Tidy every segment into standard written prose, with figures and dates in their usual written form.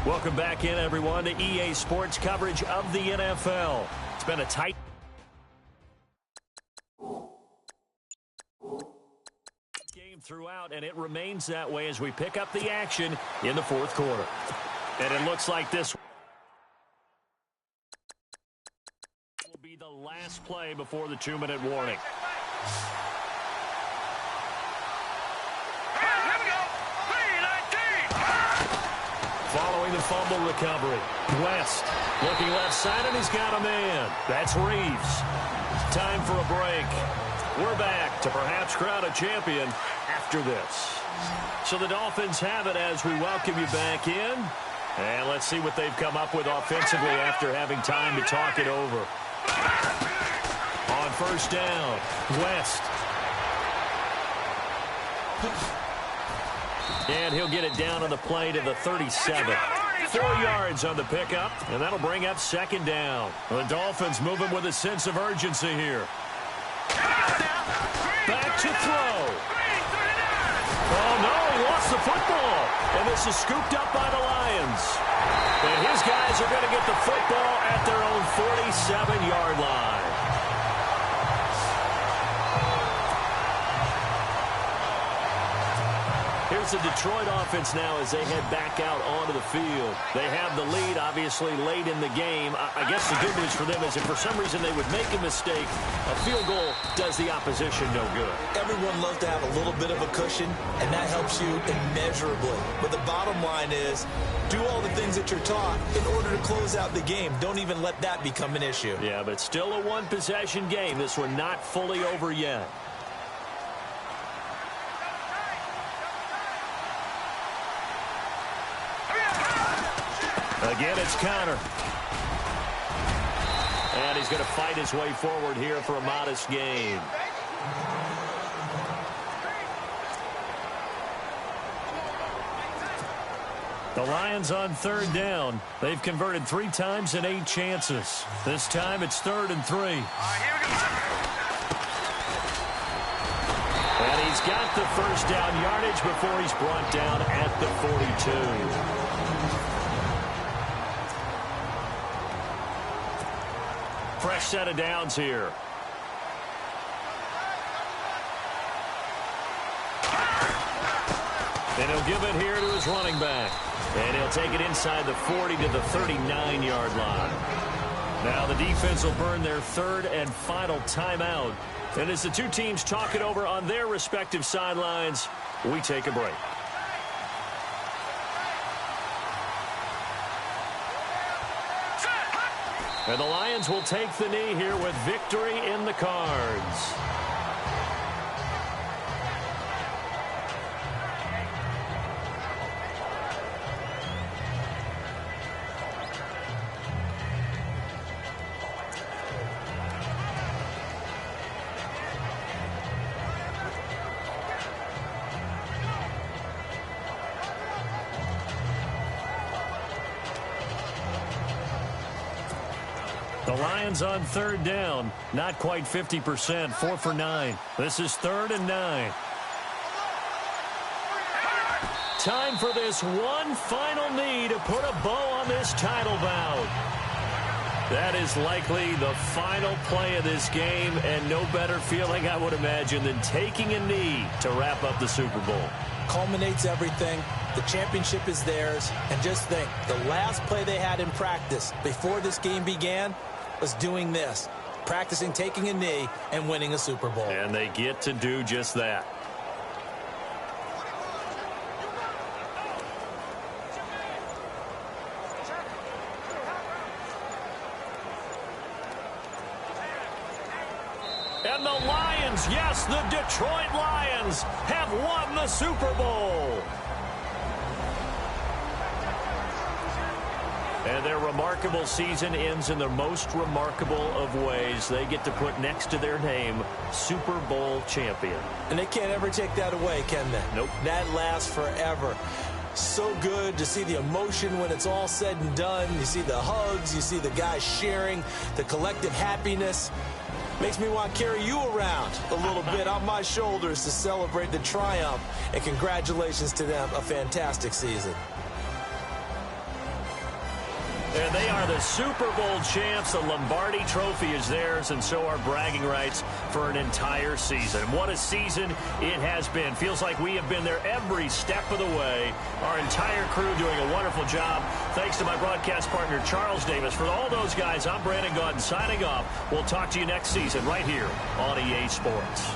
Welcome back in, everyone, to EA Sports coverage of the NFL. It's been a tight game throughout, and it remains that way as we pick up the action in the fourth quarter. And it looks like this will be the last play before the 2-minute warning. Following the fumble recovery, West looking left side, and he's got a man. That's Reeves. Time for a break. We're back to perhaps crown a champion after this. So the Dolphins have it as we welcome you back in. And let's see what they've come up with offensively after having time to talk it over. On first down, West. And he'll get it down on the play to the 37. 4 yards on the pickup, and that'll bring up second down. The Dolphins moving with a sense of urgency here. Back to throw. Oh, no, he lost the football. And this is scooped up by the Lions. And his guys are going to get the football at their own 47-yard line. Here's the Detroit offense now as they head back out onto the field. They have the lead, obviously, late in the game. I guess the good news for them is if for some reason they would make a mistake, a field goal does the opposition no good. Everyone loves to have a little bit of a cushion, and that helps you immeasurably. But the bottom line is, do all the things that you're taught in order to close out the game. Don't even let that become an issue. Yeah, but still a one-possession game. This one not fully over yet. Again, it's Connor. And he's going to fight his way forward here for a modest gain. The Lions on third down. They've converted 3 times in 8 chances. This time it's 3rd and 3. And he's got the first down yardage before he's brought down at the 42. Fresh set of downs here. And he'll give it here to his running back. And he'll take it inside the 40 to the 39-yard line. Now the defense will burn their 3rd and final timeout. And as the two teams talk it over on their respective sidelines, we take a break. And the Lions will take the knee here with victory in the cards. The Lions on third down, not quite 50%, 4 for 9. This is 3rd and 9. Time for this one final knee to put a bow on this title bout. That is likely the final play of this game, and no better feeling, I would imagine, than taking a knee to wrap up the Super Bowl. Culminates everything. The championship is theirs. And just think, the last play they had in practice before this game began was doing this, practicing taking a knee and winning a Super Bowl. And they get to do just that. And the Lions, yes, the Detroit Lions have won the Super Bowl. And their remarkable season ends in the most remarkable of ways. They get to put next to their name, Super Bowl champion. And they can't ever take that away, can they? Nope. That lasts forever. So good to see the emotion when it's all said and done. You see the hugs, you see the guys sharing, the collective happiness. Makes me want to carry you around a little bit on my shoulders to celebrate the triumph. And congratulations to them, a fantastic season. And they are the Super Bowl champs. The Lombardi Trophy is theirs, and so are bragging rights for an entire season. What a season it has been. Feels like we have been there every step of the way. Our entire crew doing a wonderful job. Thanks to my broadcast partner, Charles Davis. For all those guys, I'm Brandon Gaudin signing off. We'll talk to you next season right here on EA Sports.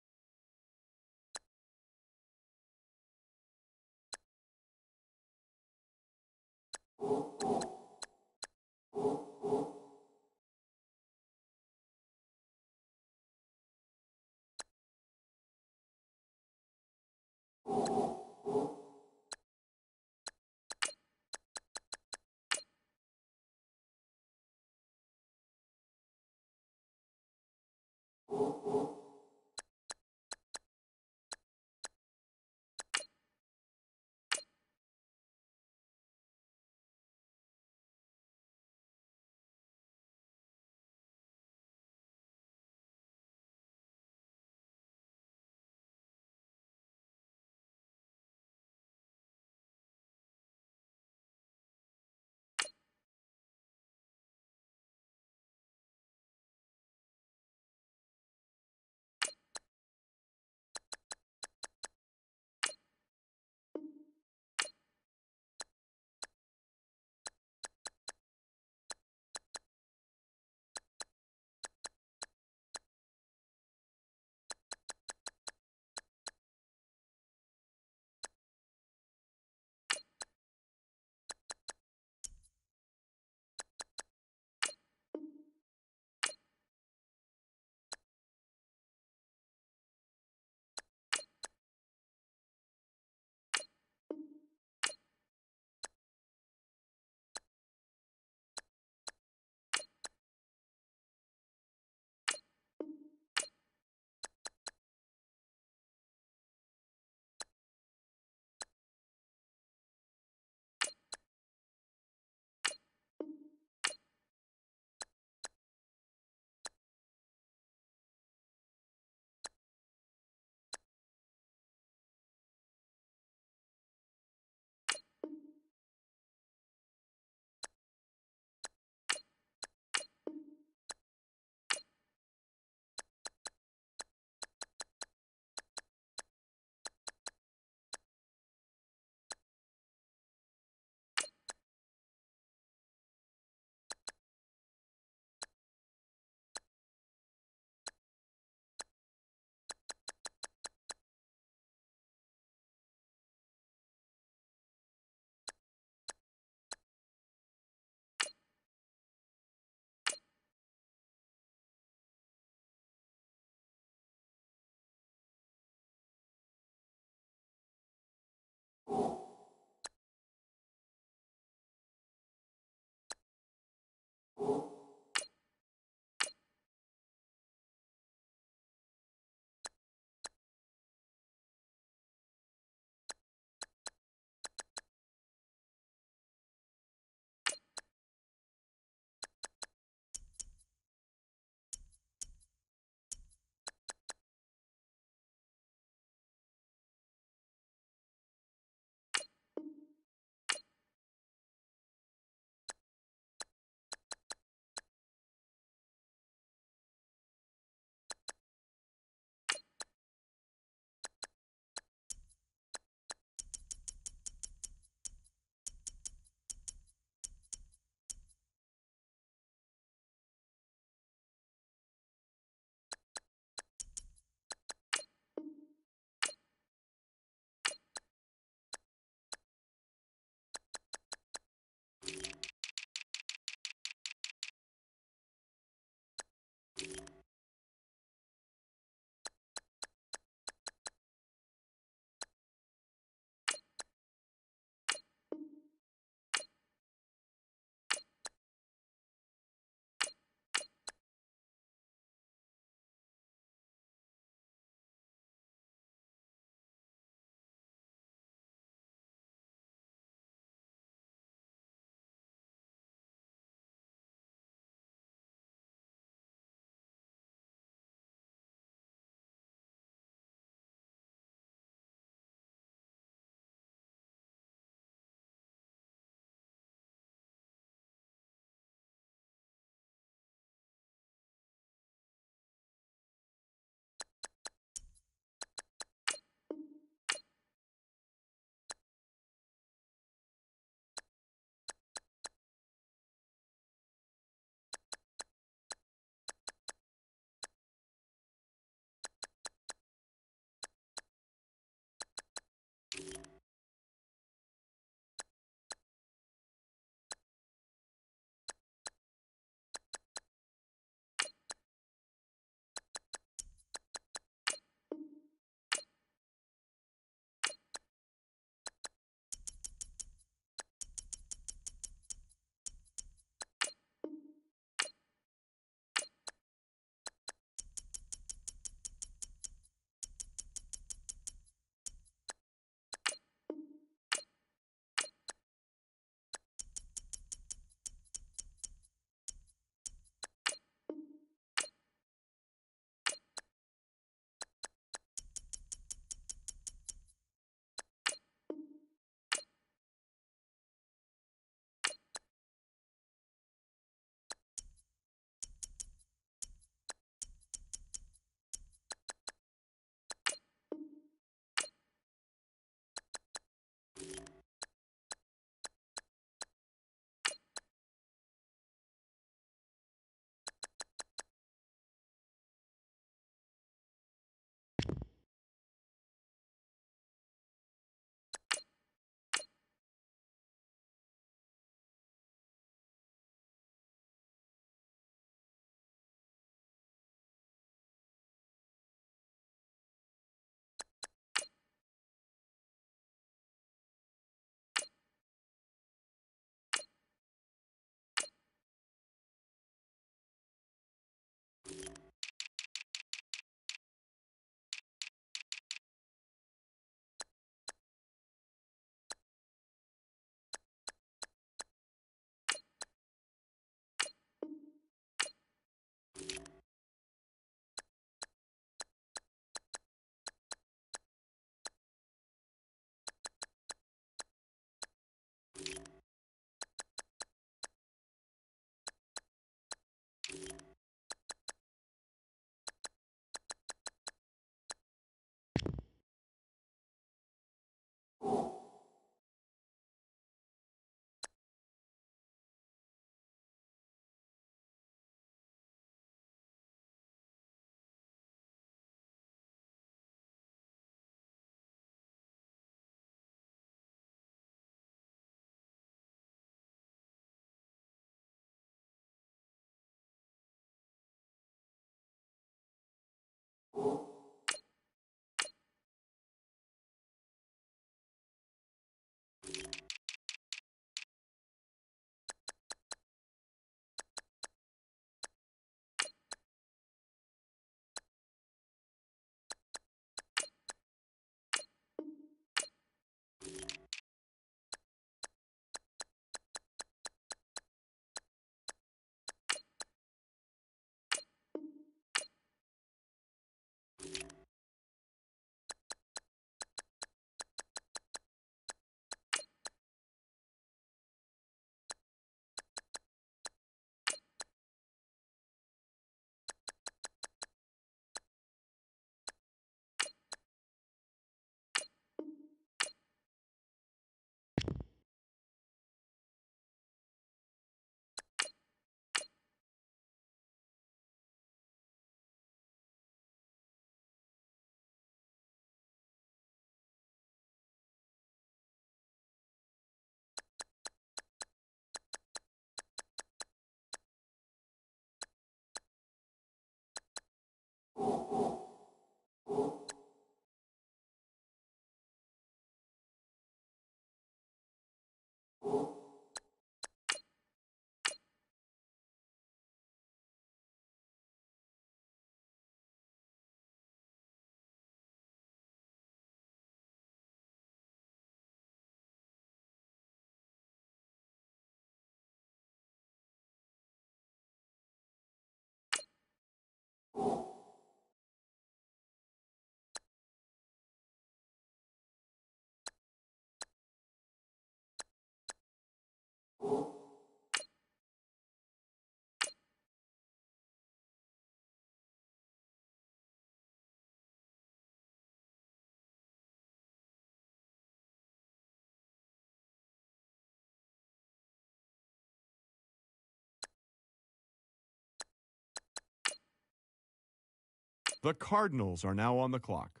The Cardinals are now on the clock.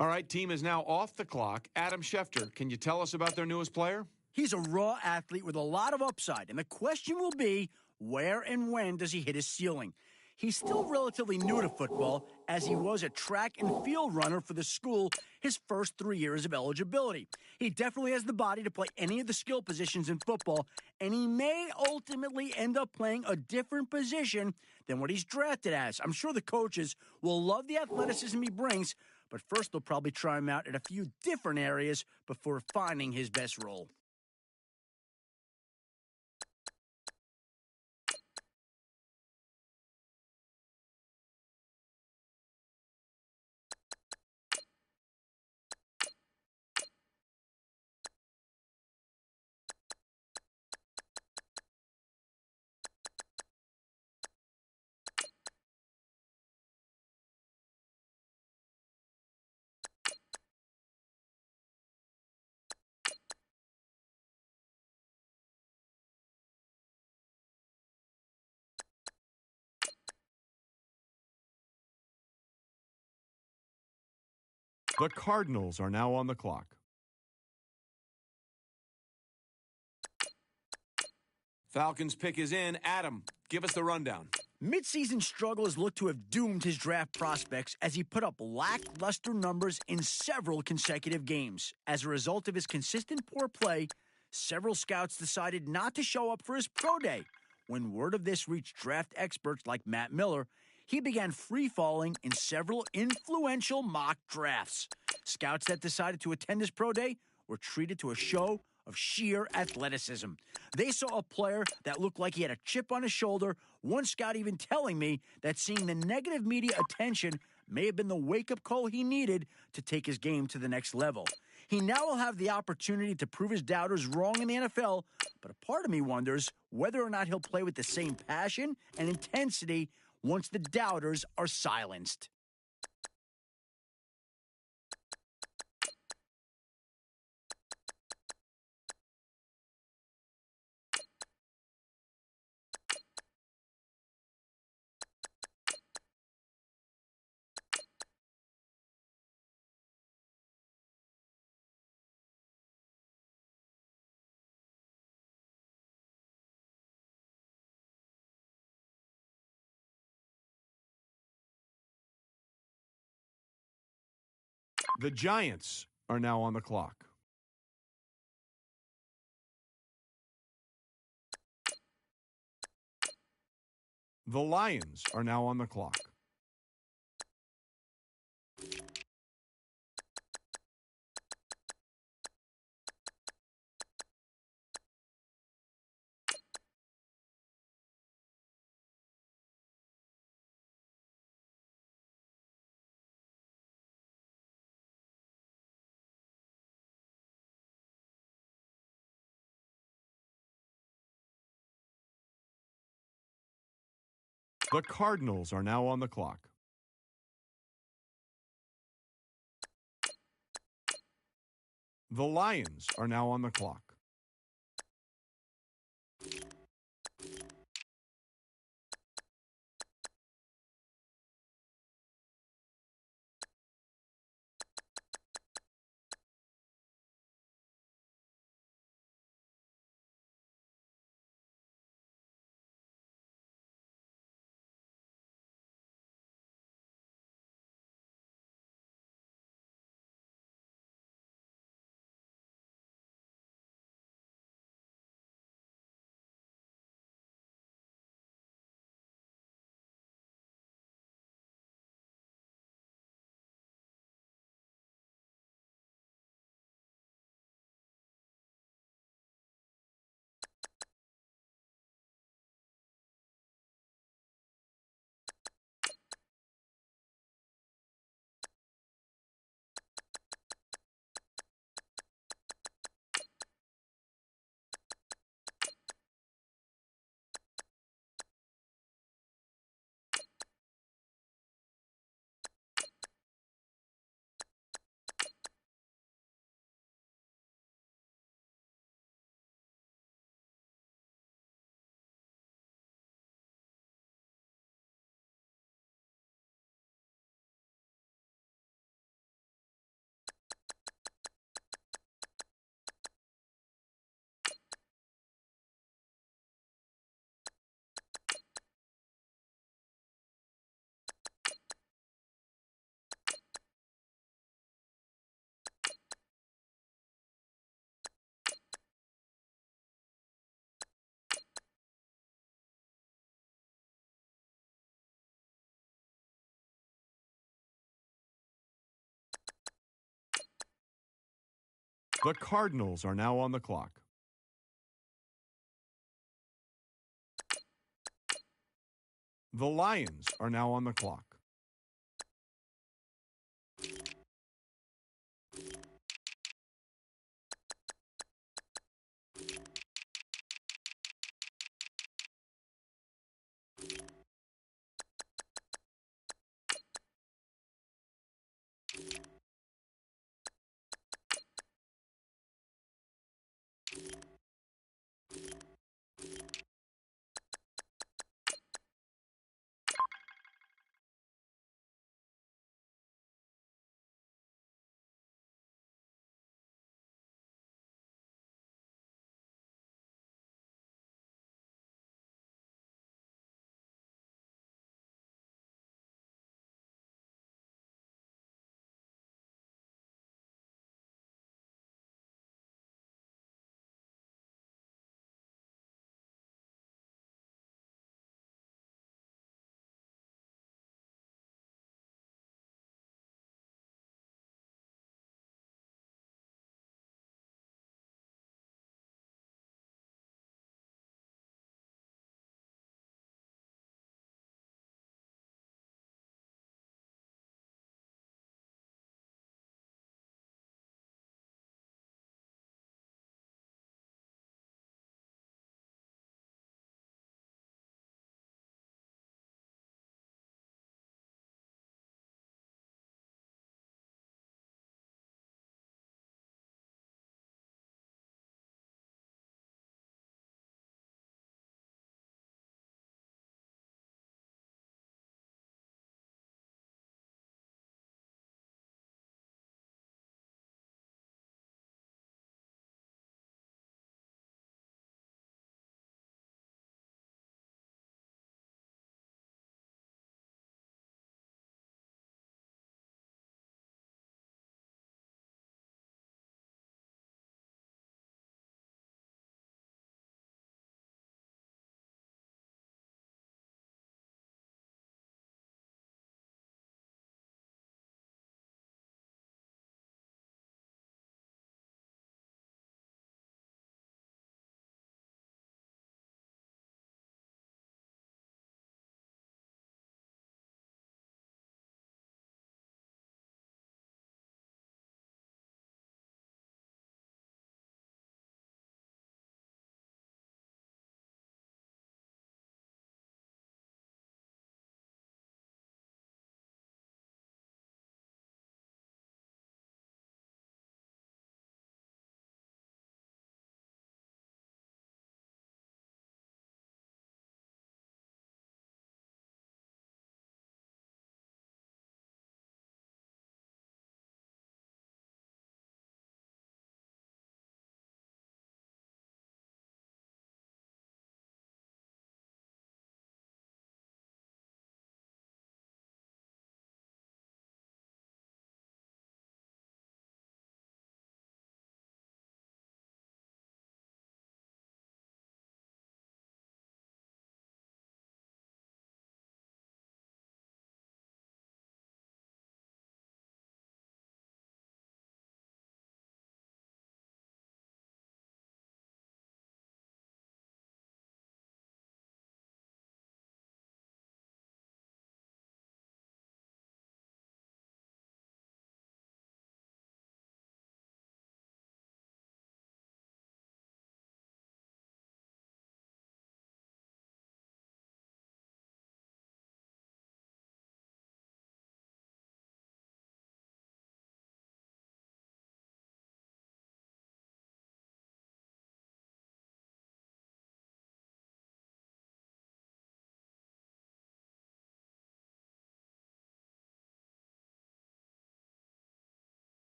All right, team is now off the clock. Adam Schefter, can you tell us about their newest player? He's a raw athlete with a lot of upside, and the question will be, where and when does he hit his ceiling? He's still relatively new to football, as he was a track and field runner for the school his first 3 years of eligibility. He definitely has the body to play any of the skill positions in football, and he may ultimately end up playing a different position than what he's drafted as. I'm sure the coaches will love the athleticism he brings, but first they'll probably try him out at a few different areas before finding his best role. The Cardinals are now on the clock. Falcons pick is in. Adam, give us the rundown. Midseason struggles look to have doomed his draft prospects as he put up lackluster numbers in several consecutive games. As a result of his consistent poor play, several scouts decided not to show up for his pro day. When word of this reached draft experts like Matt Miller, he began free-falling in several influential mock drafts. Scouts that decided to attend his pro day were treated to a show of sheer athleticism. They saw a player that looked like he had a chip on his shoulder, one scout even telling me that seeing the negative media attention may have been the wake-up call he needed to take his game to the next level. He now will have the opportunity to prove his doubters wrong in the NFL, but a part of me wonders whether or not he'll play with the same passion and intensity once the doubters are silenced. The Giants are now on the clock. The Lions are now on the clock. The Cardinals are now on the clock. The Lions are now on the clock. The Cardinals are now on the clock. The Lions are now on the clock.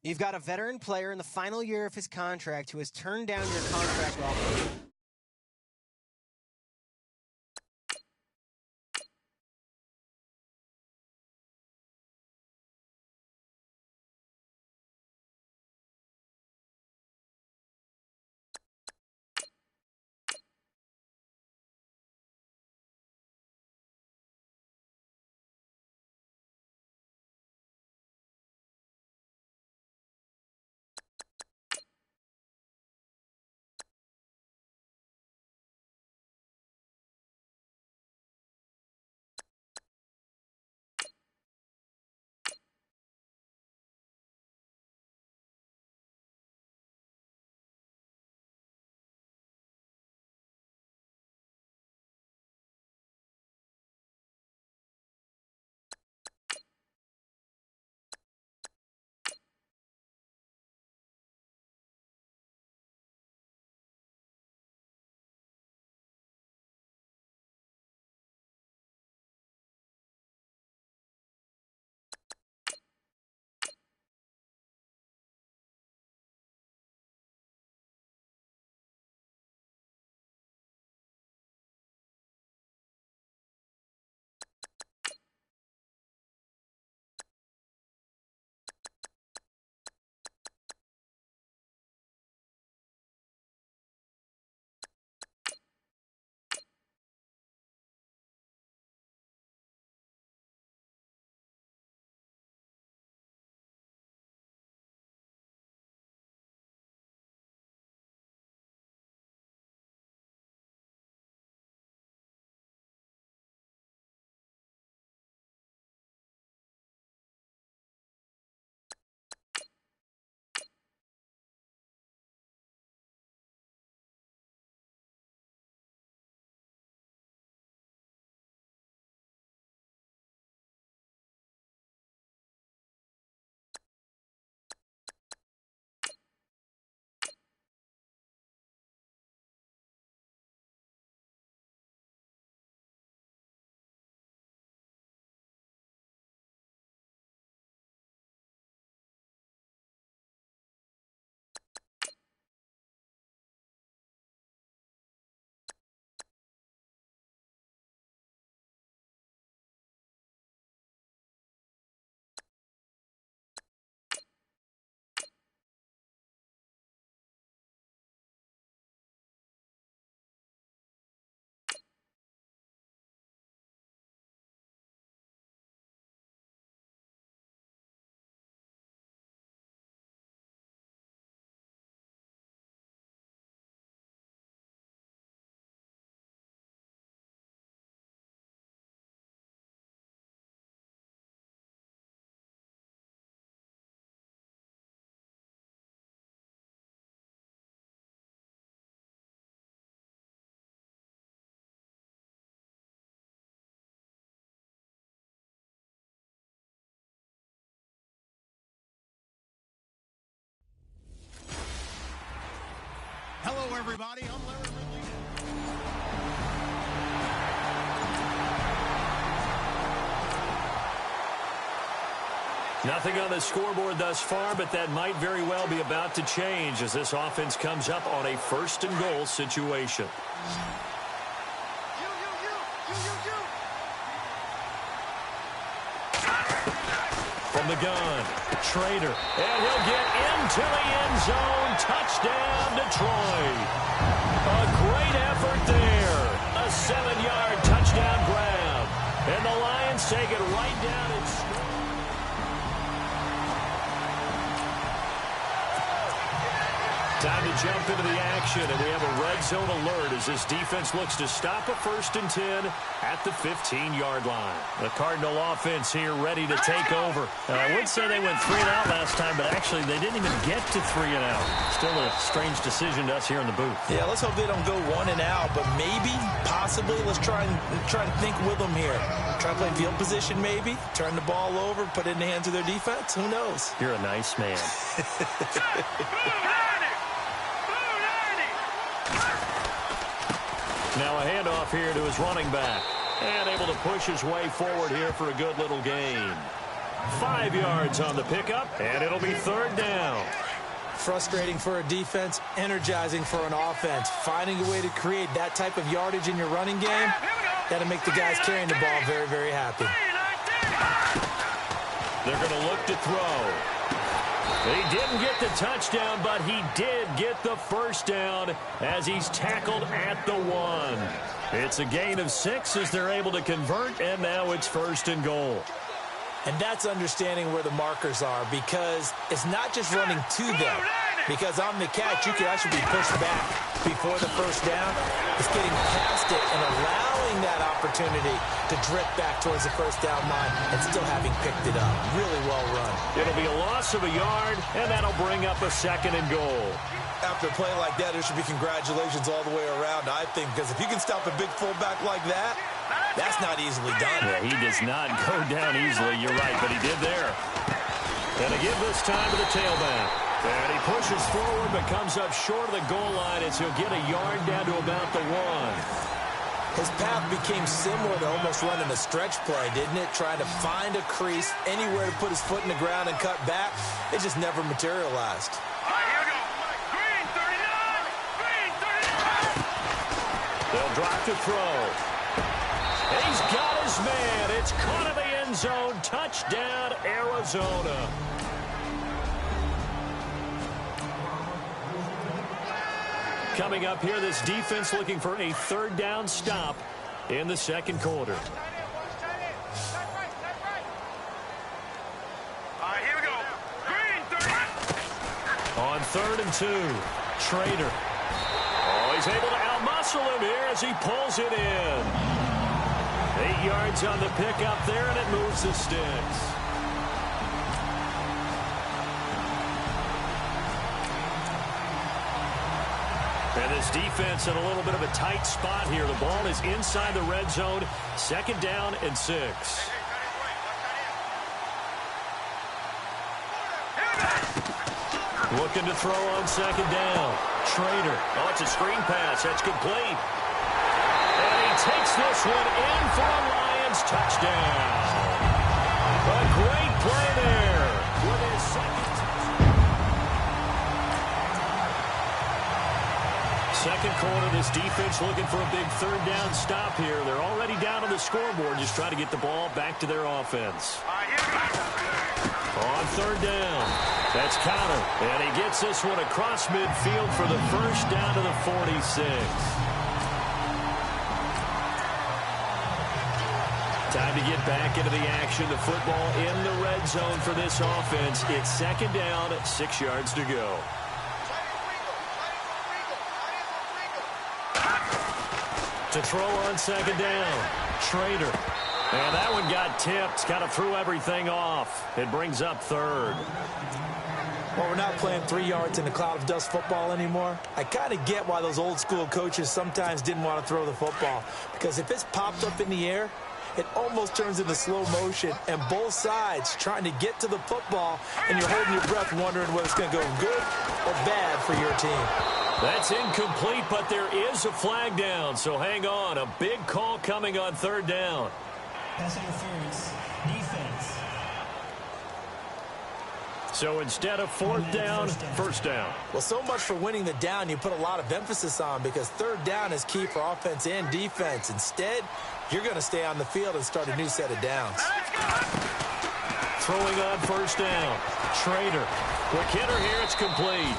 You've got a veteran player in the final year of his contract who has turned down your contract offer. Hello, everybody. I'm Larry Ridley. Nothing on the scoreboard thus far, but that might very well be about to change as this offense comes up on a first-and-goal situation. From the gun, Trader, and he'll get into the end zone. Touchdown, Detroit. A great effort there. A 7-yard touchdown grab. And the Lions take it right down and score. Time to jump into the action, and we have a red zone alert as this defense looks to stop a 1st and 10 at the 15-yard line. The Cardinal offense here ready to take over. I would say they went 3 and out last time, but actually they didn't even get to 3 and out. Still a strange decision to us here in the booth. Yeah, let's hope they don't go 1 and out, but maybe, possibly, let's try and think with them here. Try to play field position maybe, turn the ball over, put it in the hands of their defense. Who knows? You're a nice man. Now a handoff here to his running back. And able to push his way forward here for a good little gain. 5 yards on the pickup, and it'll be third down. Frustrating for a defense, energizing for an offense. Finding a way to create that type of yardage in your running game, that'll make the guys carrying the ball very, very happy. They're going to look to throw. He didn't get the touchdown, but he did get the first down as he's tackled at the 1. It's a gain of 6 as they're able to convert, and now it's first and goal. And that's understanding where the markers are, because it's not just running to them. Because on the catch, you can actually be pushed back before the first down. It's getting past it and allowing that opportunity to drift back towards the first down line and still having picked it up. Really well run. It'll be a loss of a yard, and that'll bring up a second and goal. After a play like that, there should be congratulations all the way around, I think, because if you can stop a big fullback like that, that's not easily done. Yeah, he does not go down easily, you're right, but he did there. And to give this time to the tailback. And he pushes forward but comes up short of the goal line as he'll get a yard down to about the 1. His path became similar to almost running a stretch play, didn't it? Trying to find a crease, anywhere to put his foot in the ground and cut back. It just never materialized. They'll drop to throw. He's got his man. It's caught in the end zone. Touchdown, Arizona. Coming up here, this defense looking for a third down stop in the second quarter. Here we go. On 3rd and 2, Trader. Oh, he's able to outmuscle him here as he pulls it in. 8 yards on the pickup there, and it moves the sticks. And this defense in a little bit of a tight spot here. The ball is inside the red zone. 2nd down and 6. Looking to throw on 2nd down. Trader. Oh, it's a screen pass. That's complete. And he takes this one in for a Lions touchdown. A great play there with his second quarter. This defense looking for a big third down stop here. They're already down on the scoreboard, just trying to get the ball back to their offense. On 3rd down, that's Connor, and he gets this one across midfield for the first down to the 46. Time to get back into the action. The football in the red zone for this offense. It's 2nd down, 6 yards to go. To throw on 2nd down, Trader. And that one got tipped, kind of threw everything off. It brings up 3rd. Well, we're not playing 3 yards in a cloud of dust football anymore. I kind of get why those old school coaches sometimes didn't want to throw the football. Because if it's popped up in the air, it almost turns into slow motion, and both sides trying to get to the football, and you're holding your breath wondering whether it's going to go good or bad for your team. That's incomplete, but there is a flag down, so hang on. A big call coming on 3rd down. Pass interference, defense. So instead of 4th down, 1st down. Well, so much for winning the down you put a lot of emphasis on, because 3rd down is key for offense and defense. Instead, you're going to stay on the field and start a new set of downs. Throwing on 1st down, Trader. Quick hitter here, it's complete.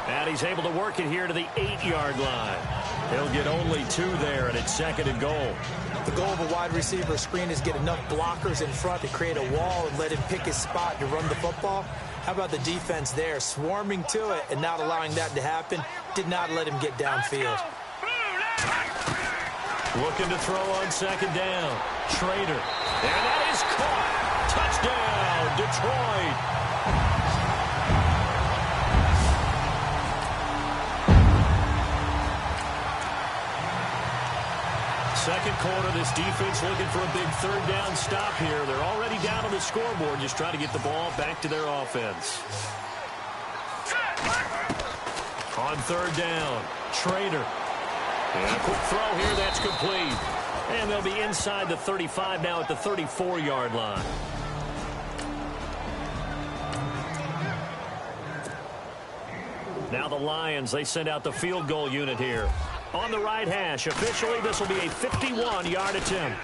And he's able to work it here to the 8-yard line. He'll get only 2 there, and it's 2nd and goal. The goal of a wide receiver screen is get enough blockers in front to create a wall and let him pick his spot to run the football. How about the defense there, swarming to it and not allowing that to happen? Did not let him get downfield. Looking to throw on 2nd down. Trader. And that is caught. Touchdown, Detroit. Second quarter, this defense looking for a big 3rd down stop here. They're already down on the scoreboard, just trying to get the ball back to their offense. On 3rd down, Trader. And a quick throw here, that's complete. And they'll be inside the 35 now at the 34-yard line. Now the Lions, they send out the field goal unit here. On the right hash, officially this will be a 51-yard attempt.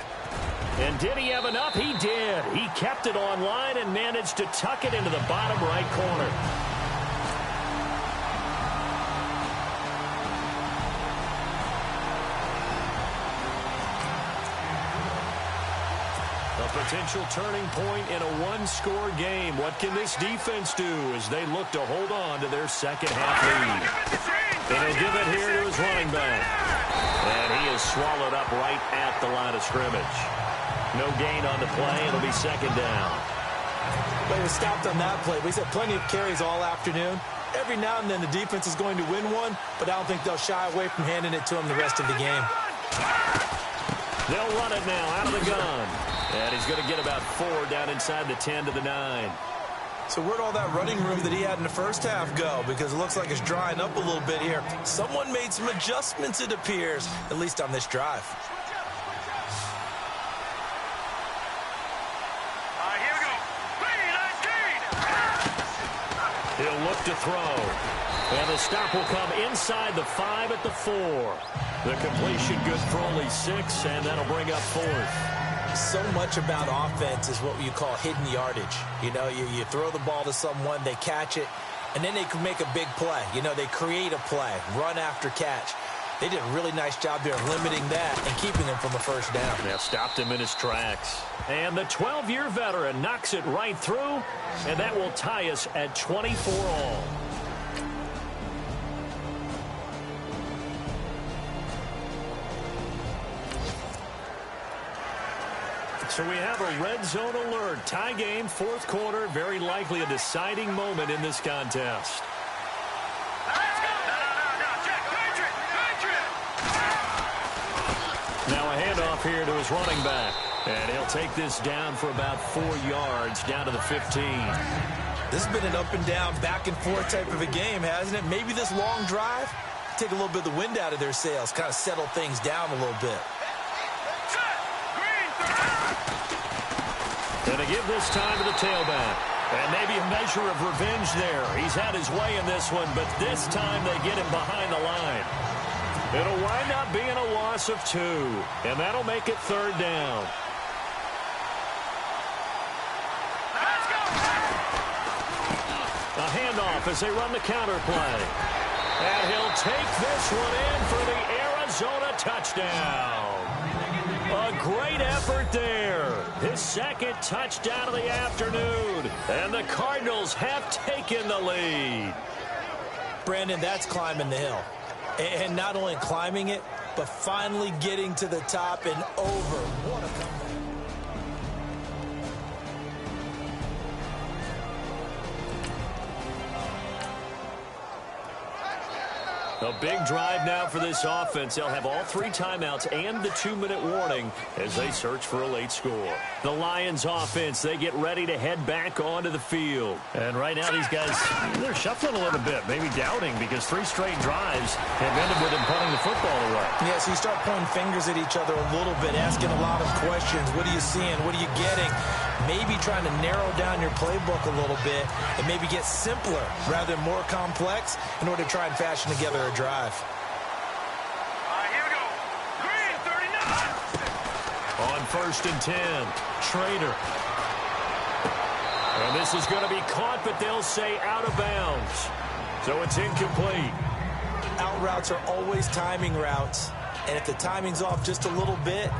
And did he have enough? He did. He kept it on line and managed to tuck it into the bottom right corner. A potential turning point in a one-score game. What can this defense do as they look to hold on to their second half lead? And he'll give it here to his running back. And he is swallowed up right at the line of scrimmage. No gain on the play. It'll be second down. But he was stopped on that play. He's had plenty of carries all afternoon. Every now and then the defense is going to win one, but I don't think they'll shy away from handing it to him the rest of the game. They'll run it now out of the gun. And he's going to get about 4 down inside the 10 to the 9. So where'd all that running room that he had in the first half go? Because it looks like it's drying up a little bit here. Someone made some adjustments, it appears, at least on this drive. Here we go. He'll look to throw. And the stop will come inside the 5 at the 4. The completion good for only 6, and that'll bring up 4th. So much about offense is what you call hidden yardage. You know, you throw the ball to someone, they catch it, and then they can make a big play. You know, they create a play, run after catch. They did a really nice job there of limiting that and keeping him from a first down. Yeah, stopped him in his tracks. And the 12-year veteran knocks it right through, and that will tie us at 24 all. So we have a red zone alert. Tie game, 4th quarter. Very likely a deciding moment in this contest. Now a handoff here to his running back. And he'll take this down for about 4 yards, down to the 15. This has been an up and down, back and forth type of a game, hasn't it? Maybe this long drive, take a little bit of the wind out of their sails, kind of settle things down a little bit. Going to give this time to the tailback. And maybe a measure of revenge there. He's had his way in this one, but this time they get him behind the line. It'll wind up being a loss of 2, and that'll make it 3rd down. A handoff as they run the counter play. And he'll take this one in for the Arizona touchdown. A great effort there. His second touchdown of the afternoon. And the Cardinals have taken the lead. Brandon, that's climbing the hill. And not only climbing it, but finally getting to the top and over. What a comeback. A big drive now for this offense. They'll have all 3 timeouts and the 2-minute warning as they search for a late score. The Lions offense, they get ready to head back onto the field. And right now these guys, they're shuffling a little bit, maybe doubting, because 3 straight drives have ended with them punting the football away. Yeah, so you start pointing fingers at each other a little bit, asking a lot of questions. What are you seeing? What are you getting? Maybe trying to narrow down your playbook a little bit and maybe get simpler rather than more complex in order to try and fashion together a drive. Here we go. Green 39. On 1st and 10, Schrader. And this is going to be caught, but they'll say out of bounds. So it's incomplete. Out routes are always timing routes, and if the timing's off just a little bit,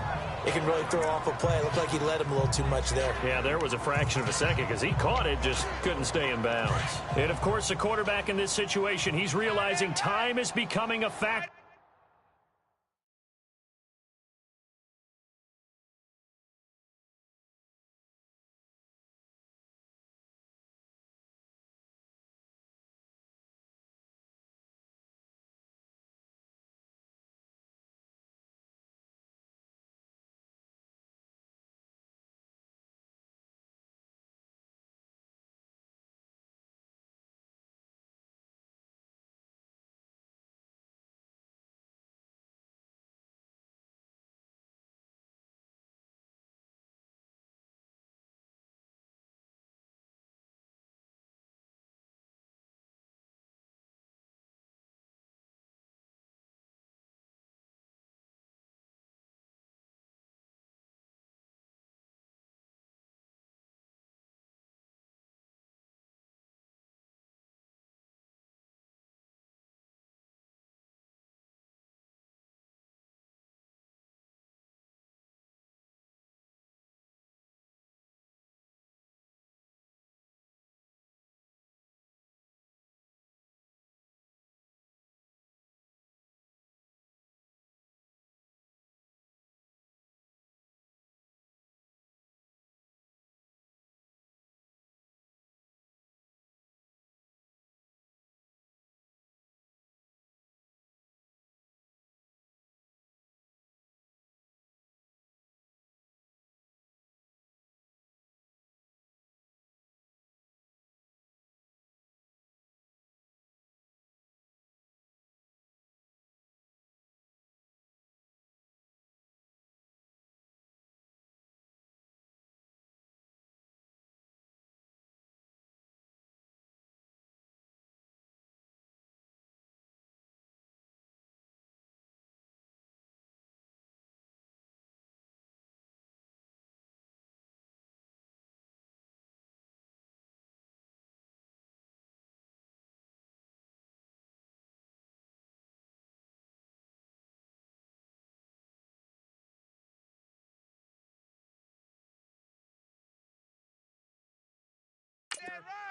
it can really throw off a play. It looked like he let him a little too much there. Yeah, there was a fraction of a second because he caught it, just couldn't stay in bounds. And, of course, the quarterback in this situation, he's realizing time is becoming a factor.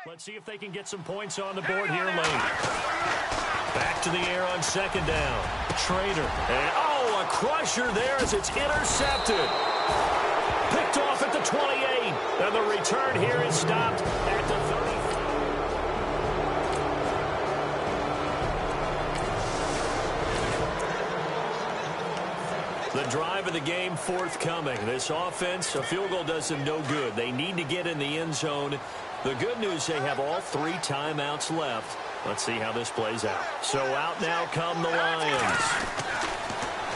Let's see if they can get some points on the board here late. Back to the air on second down. Trader. And, a crusher there as it's intercepted. Picked off at the 28. And the return here is stopped at the 30. The drive of the game forthcoming. This offense, a field goal does them no good. They need to get in the end zone. The good news, they have all 3 timeouts left. Let's see how this plays out. So out now come the Lions.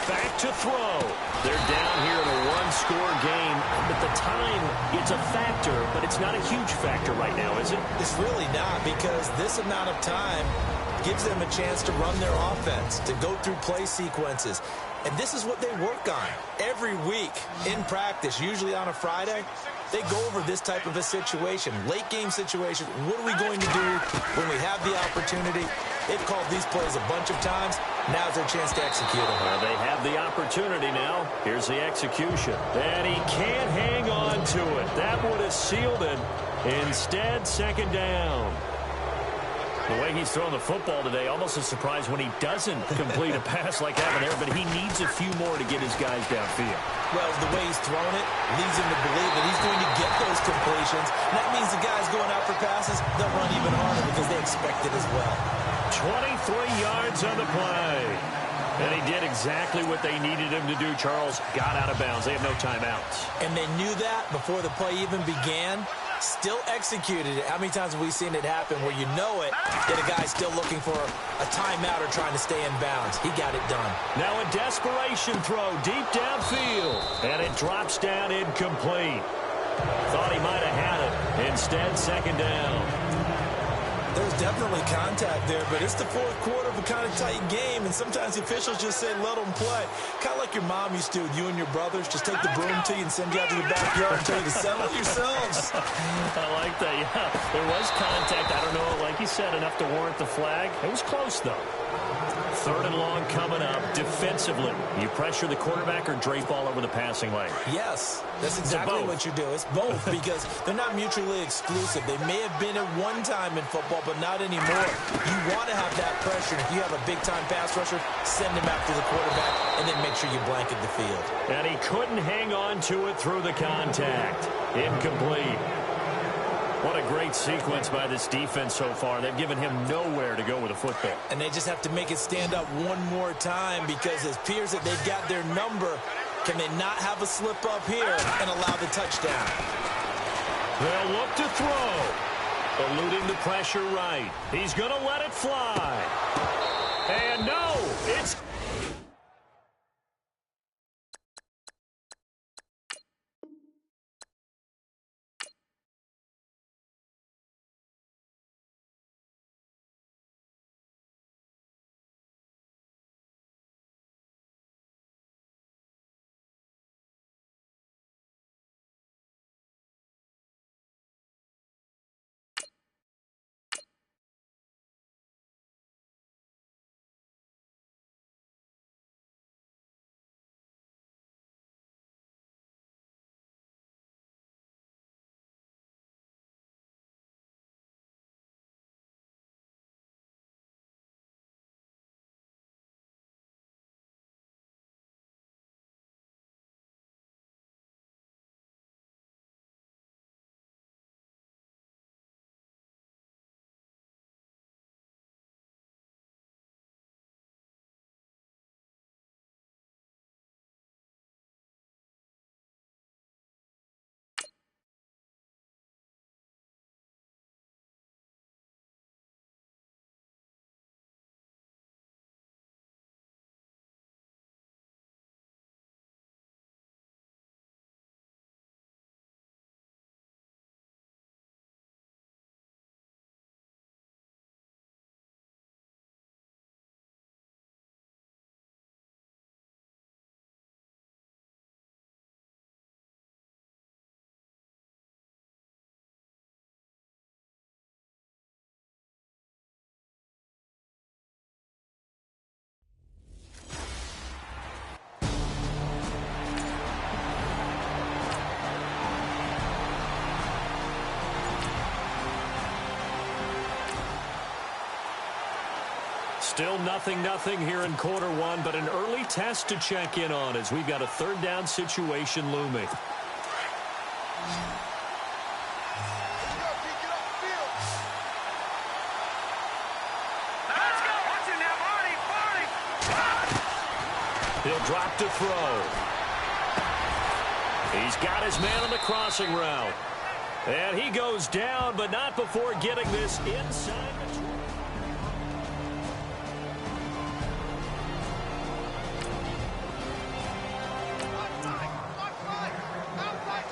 Back to throw. They're down here in a one-score game. At the time, it's a factor, but it's not a huge factor right now, is it? It's really not, because this amount of time gives them a chance to run their offense, to go through play sequences. And this is what they work on every week in practice, usually on a Friday. They go over this type of a situation, late game situation. What are we going to do when we have the opportunity? They've called these plays a bunch of times. Now's their chance to execute them. Well, they have the opportunity now. Here's the execution. And he can't hang on to it. That would have sealed it. Instead, second down. The way he's throwing the football today, almost a surprise when he doesn't complete a pass like that one there, but he needs a few more to get his guys downfield. Well, the way he's throwing it leads him to believe that he's going to get those completions. And that means the guys going out for passes, they'll run even harder because they expect it as well. 23 yards on the play. And he did exactly what they needed him to do. Charles got out of bounds. They have no timeouts. And they knew that before the play even began. Still executed it. How many times have we seen it happen where you know it, that a guy's still looking for a timeout or trying to stay in bounds? He got it done. Now a desperation throw deep downfield. And it drops down incomplete. Thought he might have had it. Instead, second down. There's definitely contact there, but it's the fourth quarter of a kind of tight game, and sometimes the officials just say, let them play. Kind of like your mom used to with you and your brothers. Just take the broom to you and send you out to the backyard and tell you to settle it yourselves. I like that, yeah. There was contact. I don't know, like you said, enough to warrant the flag. It was close, though. Third and long coming up. Defensively, you pressure the quarterback or drape all over the passing lane? Yes, that's exactly what you do. It's both because they're not mutually exclusive. They may have been at one time in football, but not anymore. You want to have that pressure. If you have a big-time pass rusher, send him after the quarterback and then make sure you blanket the field. And he couldn't hang on to it through the contact. Incomplete. What a great sequence by this defense so far. They've given him nowhere to go with the football. And they just have to make it stand up one more time because it appears that they've got their number. Can they not have a slip up here and allow the touchdown? They'll look to throw. Eluding the pressure right. He's going to let it fly. And no, it's... Still 0-0 here in quarter one, but an early test to check in on as we've got a third down situation looming. He'll drop to throw. He's got his man on the crossing route. And he goes down, but not before getting this inside the 20.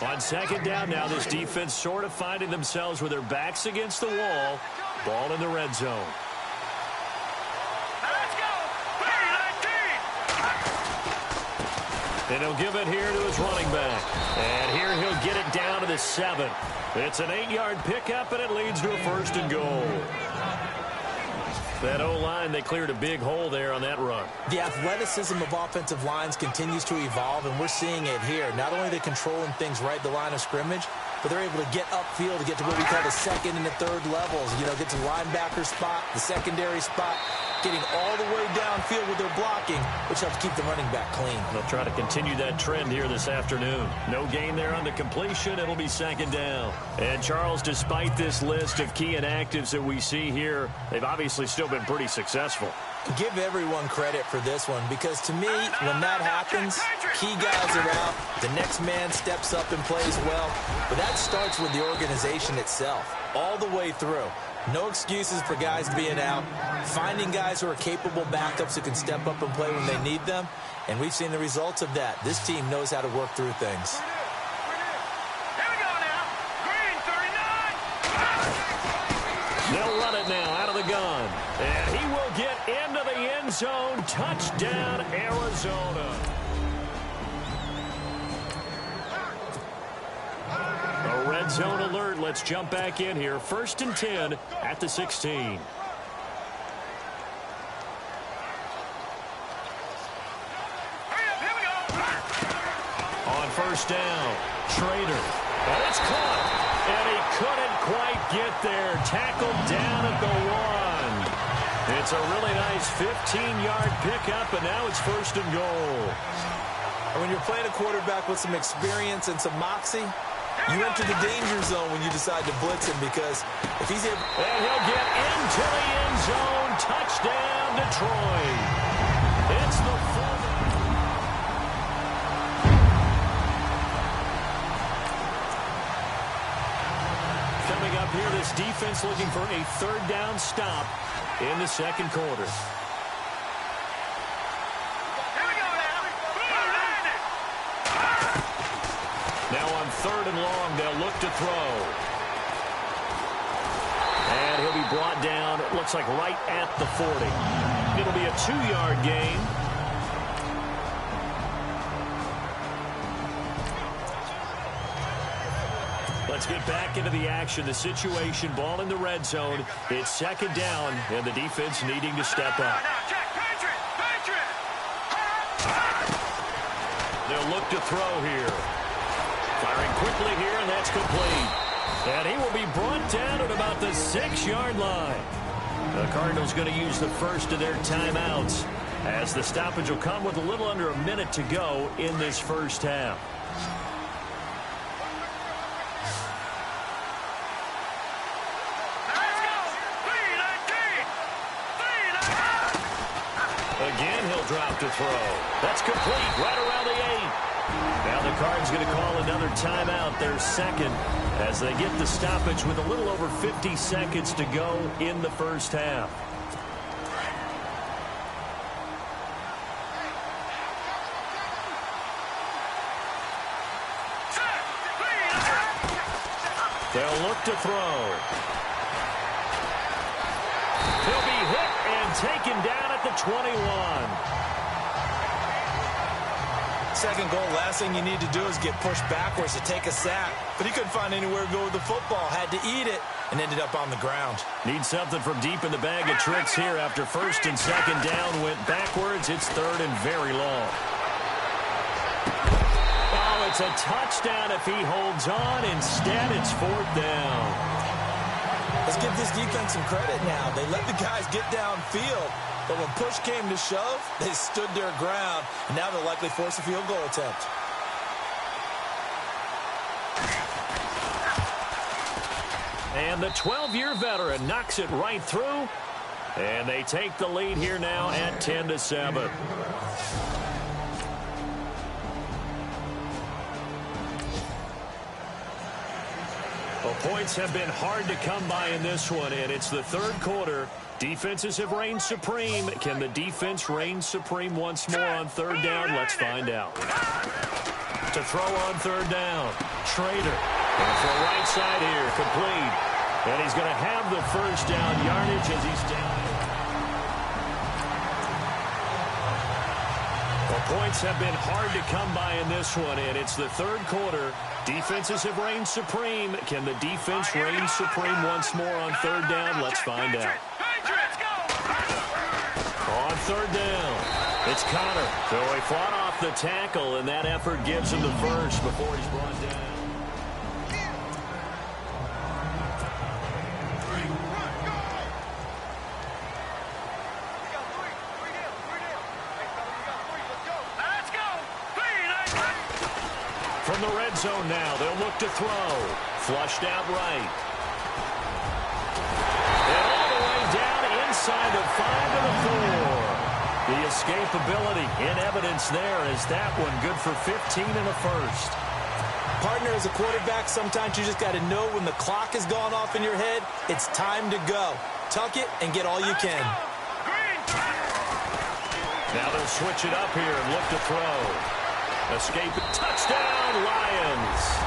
On second down now, this defense sort of finding themselves with their backs against the wall. Ball in the red zone. And he'll give it here to his running back. And here he'll get it down to the 7. It's an 8-yard pickup, and it leads to a 1st and goal. That O-line, they cleared a big hole there on that run. The athleticism of offensive lines continues to evolve, and we're seeing it here. Not only are they controlling things right at the line of scrimmage, but they're able to get upfield to get to what we call the second and the third levels. You know, get to the linebacker spot, the secondary spot, getting all the way downfield with their blocking, which helps keep the running back clean. They'll try to continue that trend here this afternoon. No gain there on the completion. It'll be second down. And, Charles, despite this list of key inactives that we see here, they've obviously still been pretty successful. Give everyone credit for this one, because to me, when that happens, key guys are out, the next man steps up and plays well, but that starts with the organization itself, all the way through. No excuses for guys being out, finding guys who are capable backups who can step up and play when they need them, and we've seen the results of that. This team knows how to work through things. Here we go now. Green, 39. They'll run it now out of the gun. And he will get into the end zone. Touchdown, Arizona. A red zone alert. Let's jump back in here. 1st and 10 at the 16. Hurry up, here we go. On 1st down, Schrader. And it's caught. And he couldn't quite get there. Tackled down at the 1. It's a really nice 15-yard pickup, and now it's 1st and goal. And when you're playing a quarterback with some experience and some moxie, you enter the danger zone when you decide to blitz him, because if he's able... And he'll get into the end zone. Touchdown, Detroit. It's the 4th. Coming up here, this defense looking for a 3rd down stop in the second quarter. Now on 3rd and long, they'll look to throw. And he'll be brought down, it looks like right at the 40. It'll be a 2-yard gain. Let's get back into the action. The situation, ball in the red zone. It's 2nd down, and the defense needing to step up. They'll look to throw here. Firing quickly here, and that's complete. And he will be brought down at about the 6-yard line. The Cardinals going to use the first of their timeouts, as the stoppage will come with a little under a minute to go in this first half. Again, he'll drop to throw. That's complete right around the 8. Now the Cards going to call another timeout, their second, as they get the stoppage with a little over 50 seconds to go in the first half. They'll look to throw. He'll be hit and taken down at the 21. Second goal, last thing you need to do is get pushed backwards to take a sack. But he couldn't find anywhere to go with the football, had to eat it, and ended up on the ground. Need something from deep in the bag of tricks here after 1st and 2nd down went backwards. It's 3rd and very long. Oh, it's a touchdown if he holds on. Instead, it's 4th down. Let's give this defense some credit now. They let the guys get downfield, but when push came to shove, they stood their ground, and now they'll likely force a field goal attempt. And the 12-year veteran knocks it right through, and they take the lead here now at 10-7. Well, points have been hard to come by in this one, and it's the third quarter. Defenses have reigned supreme. Can the defense reign supreme once more on third down? Let's find out. To throw on third down, Schrader. And for right side here, complete. And he's going to have the first down yardage as he's down. Well, points have been hard to come by in this one, and it's the third quarter. Defenses have reigned supreme. Can the defense reign supreme once more on third down? Let's find out. On third down, it's Connor. So he fought off the tackle, and that effort gives him the first before he's brought down. From the red zone now, they'll look to throw. Flushed out right. And all the way down inside the 5 to the 4. The escapability in evidence there is that one good for 15 and a first. Partner, as a quarterback, sometimes you just got to know when the clock has gone off in your head, it's time to go. Tuck it and get all you can. Now they'll switch it up here and look to throw. Escape. Touchdown, Lions.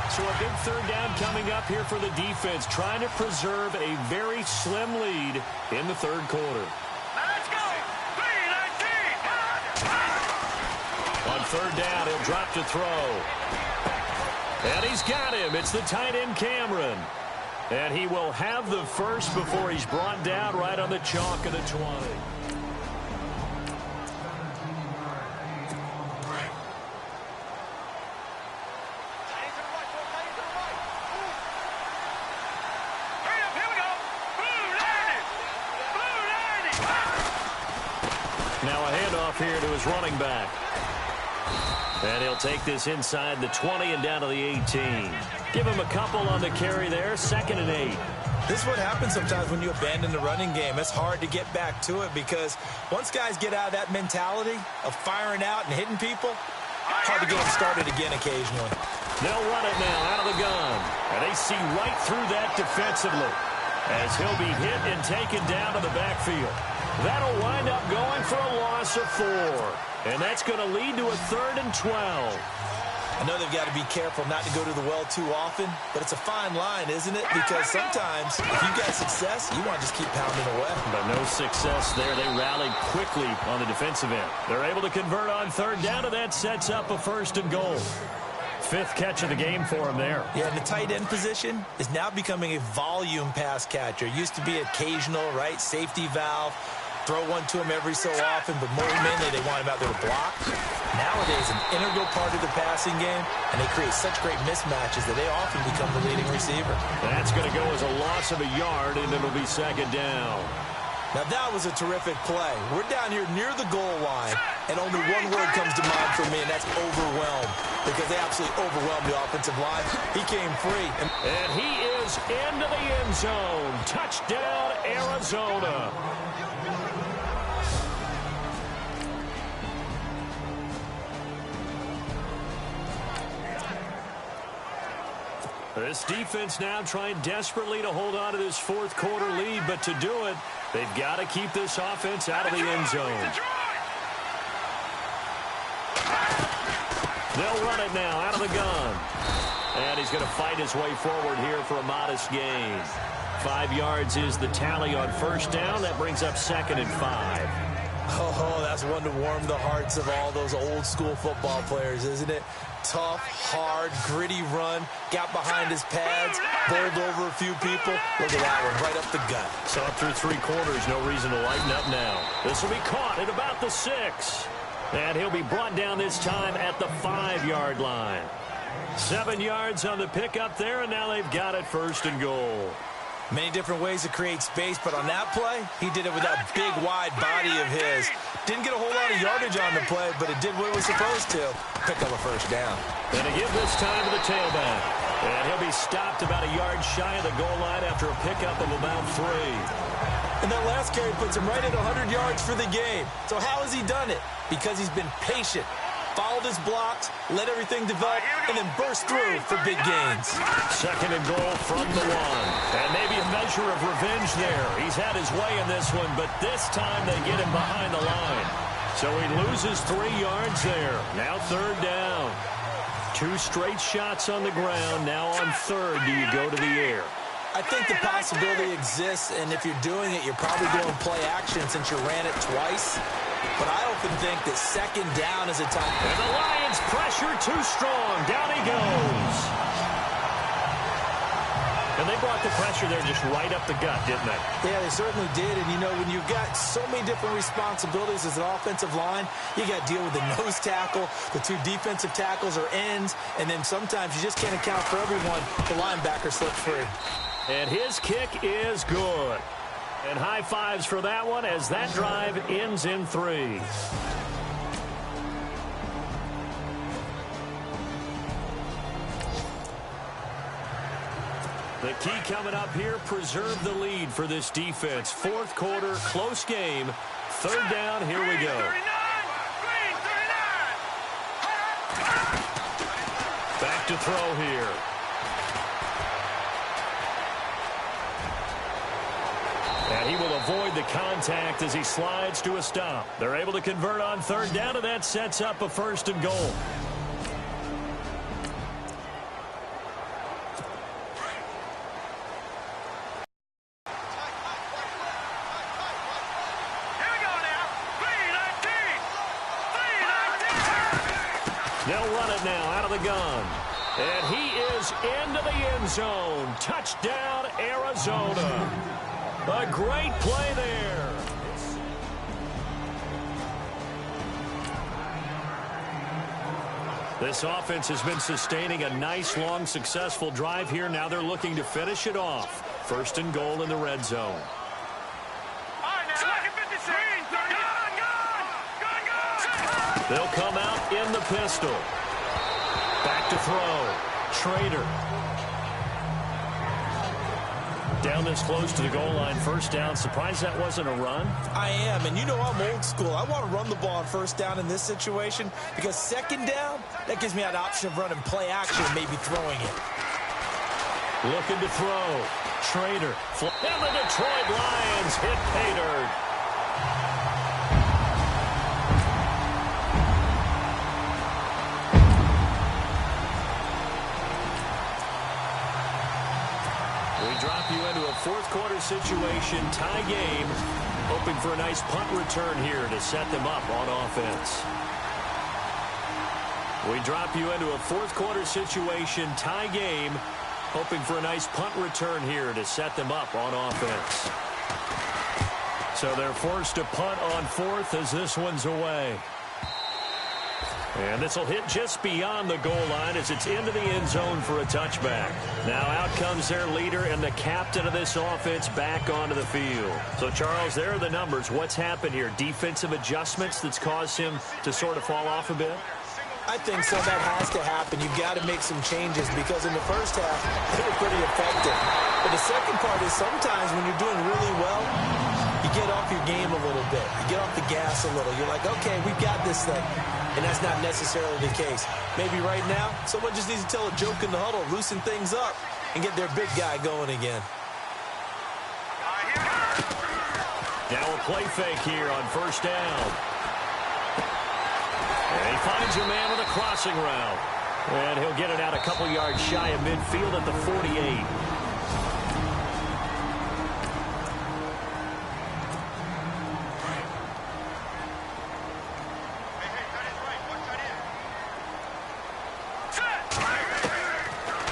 So a big third down coming up here for the defense, trying to preserve a very slim lead in the third quarter. Let's go! 3-19! On third down, he'll drop to throw. And he's got him. It's the tight end, Cameron. And he will have the first before he's brought down right on the chalk of the 20. Now a handoff here to his running back. And he'll take this inside the 20 and down to the 18. Give him a couple on the carry there. 2nd and 8. This is what happens sometimes when you abandon the running game. It's hard to get back to it because once guys get out of that mentality of firing out and hitting people, hard to get them started again occasionally. They'll run it now out of the gun. And they see right through that defensively as he'll be hit and taken down to the backfield. That'll wind up going for a loss of 4. And that's going to lead to a 3rd and 12. I know they've got to be careful not to go to the well too often, but it's a fine line, isn't it? Because sometimes if you got success, you want to just keep pounding away. But no success there. They rallied quickly on the defensive end. They're able to convert on third down, and that sets up a 1st and goal. 5th catch of the game for him there. Yeah, and the tight end position is now becoming a volume pass catcher. Used to be occasional, right, safety valve. Throw one to him every so often, but more mainly they want him out there to block. Nowadays, an integral part of the passing game, and they create such great mismatches that they often become the leading receiver. That's going to go as a loss of a yard, and it'll be 2nd down. Now, that was a terrific play. We're down here near the goal line, and only one word comes to mind for me, and that's overwhelmed, because they absolutely overwhelmed the offensive line. He came free. And he is into the end zone. Touchdown, Arizona. This defense now trying desperately to hold on to this 4th quarter lead, but to do it, they've got to keep this offense out of the end zone. They'll run it now out of the gun. And he's going to fight his way forward here for a modest gain. 5 yards is the tally on 1st down. That brings up 2nd and 5. Oh, that's one to warm the hearts of all those old school football players, isn't it? Tough, hard, gritty run, got behind his pads, bowled over a few people. Look at that one, right up the gut. Saw through 3 quarters, no reason to lighten up now. This will be caught at about the 6. And he'll be brought down this time at the 5-yard line. 7 yards on the pickup there, and now they've got it 1st and goal. Many different ways to create space, but on that play, he did it with that big, wide body of his. Didn't get a whole lot of yardage on the play, but it did what it was supposed to. Pick up a 1st down. And to give this time to the tailback. And he'll be stopped about a yard shy of the goal line after a pickup of about 3. And that last carry puts him right at 100 yards for the game. So how has he done it? Because he's been patient, followed his blocks, let everything develop, and then burst through for big gains. 2nd and goal from the 1. And maybe a measure of revenge there. He's had his way in this one, but this time they get him behind the line. So he loses 3 yards there. Now 3rd down. 2 straight shots on the ground. Now on 3rd, do you go to the air? I think the possibility exists, and if you're doing it, you're probably doing play action since you ran it twice. But I often think that 2nd down is a time. And the Lions pressure too strong. Down he goes. And they brought the pressure there just right up the gut, didn't they? Yeah, they certainly did. And, you know, when you've got so many different responsibilities as an offensive line, you got to deal with the nose tackle, the 2 defensive tackles or ends, and then sometimes you just can't account for everyone. The linebacker slips free. And his kick is good. And high fives for that one as that drive ends in 3. The key coming up here, preserve the lead for this defense. 4th quarter, close game. 3rd down, here we go. Back to throw here. And he will avoid the contact as he slides to a stop. They're able to convert on 3rd down, and that sets up a 1st and goal. They'll run it now out of the gun. And he is into the end zone. Touchdown, Arizona. A great play there. This offense has been sustaining a nice, long, successful drive here. Now they're looking to finish it off. 1st and goal in the red zone. They'll come out in the pistol. Back to throw. Trader. Down this close to the goal line, 1st down. Surprised that wasn't a run? I am, and you know I'm old school. I want to run the ball on 1st down in this situation because 2nd down, that gives me an option of running play action and maybe throwing it. Looking to throw. Trader. And the Detroit Lions hit pay dirt. Drop you into a 4th quarter situation, tie game, hoping for a nice punt return here to set them up on offense. We drop you into a 4th quarter situation, tie game, hoping for a nice punt return here to set them up on offense. So they're forced to punt on 4th as this one's away. And this will hit just beyond the goal line as it's into the end zone for a touchback. Now out comes their leader and the captain of this offense back onto the field. So, Charles, there are the numbers. What's happened here? Defensive adjustments that's caused him to sort of fall off a bit? I think so. That has to happen. You've got to make some changes because in the first half, they were pretty effective. But the second part is sometimes when you're doing really well, you get off your game a little bit. You get off the gas a little. You're like, okay, we've got this thing. And that's not necessarily the case. Maybe right now, someone just needs to tell a joke in the huddle, loosen things up, and get their big guy going again. Now a play fake here on 1st down. And he finds a man with a crossing route. And he'll get it out a couple yards shy of midfield at the 48.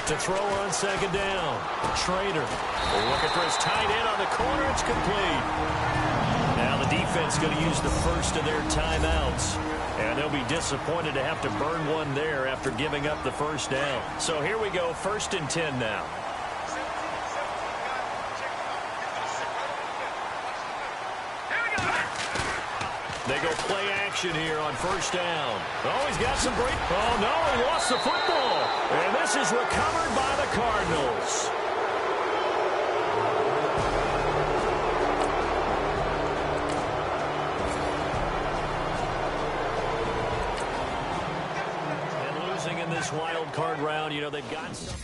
To throw on second down. Trader looking for his tight end on the corner. It's complete. Now the defense going to use the first of their timeouts. And they'll be disappointed to have to burn one there after giving up the first down. So here we go, 1st and 10 now. They go play action here on 1st down. Oh, he's got some break. Oh, no, he lost the football. And this is recovered by the Cardinals. And losing in this wild card round, you know, they've got some.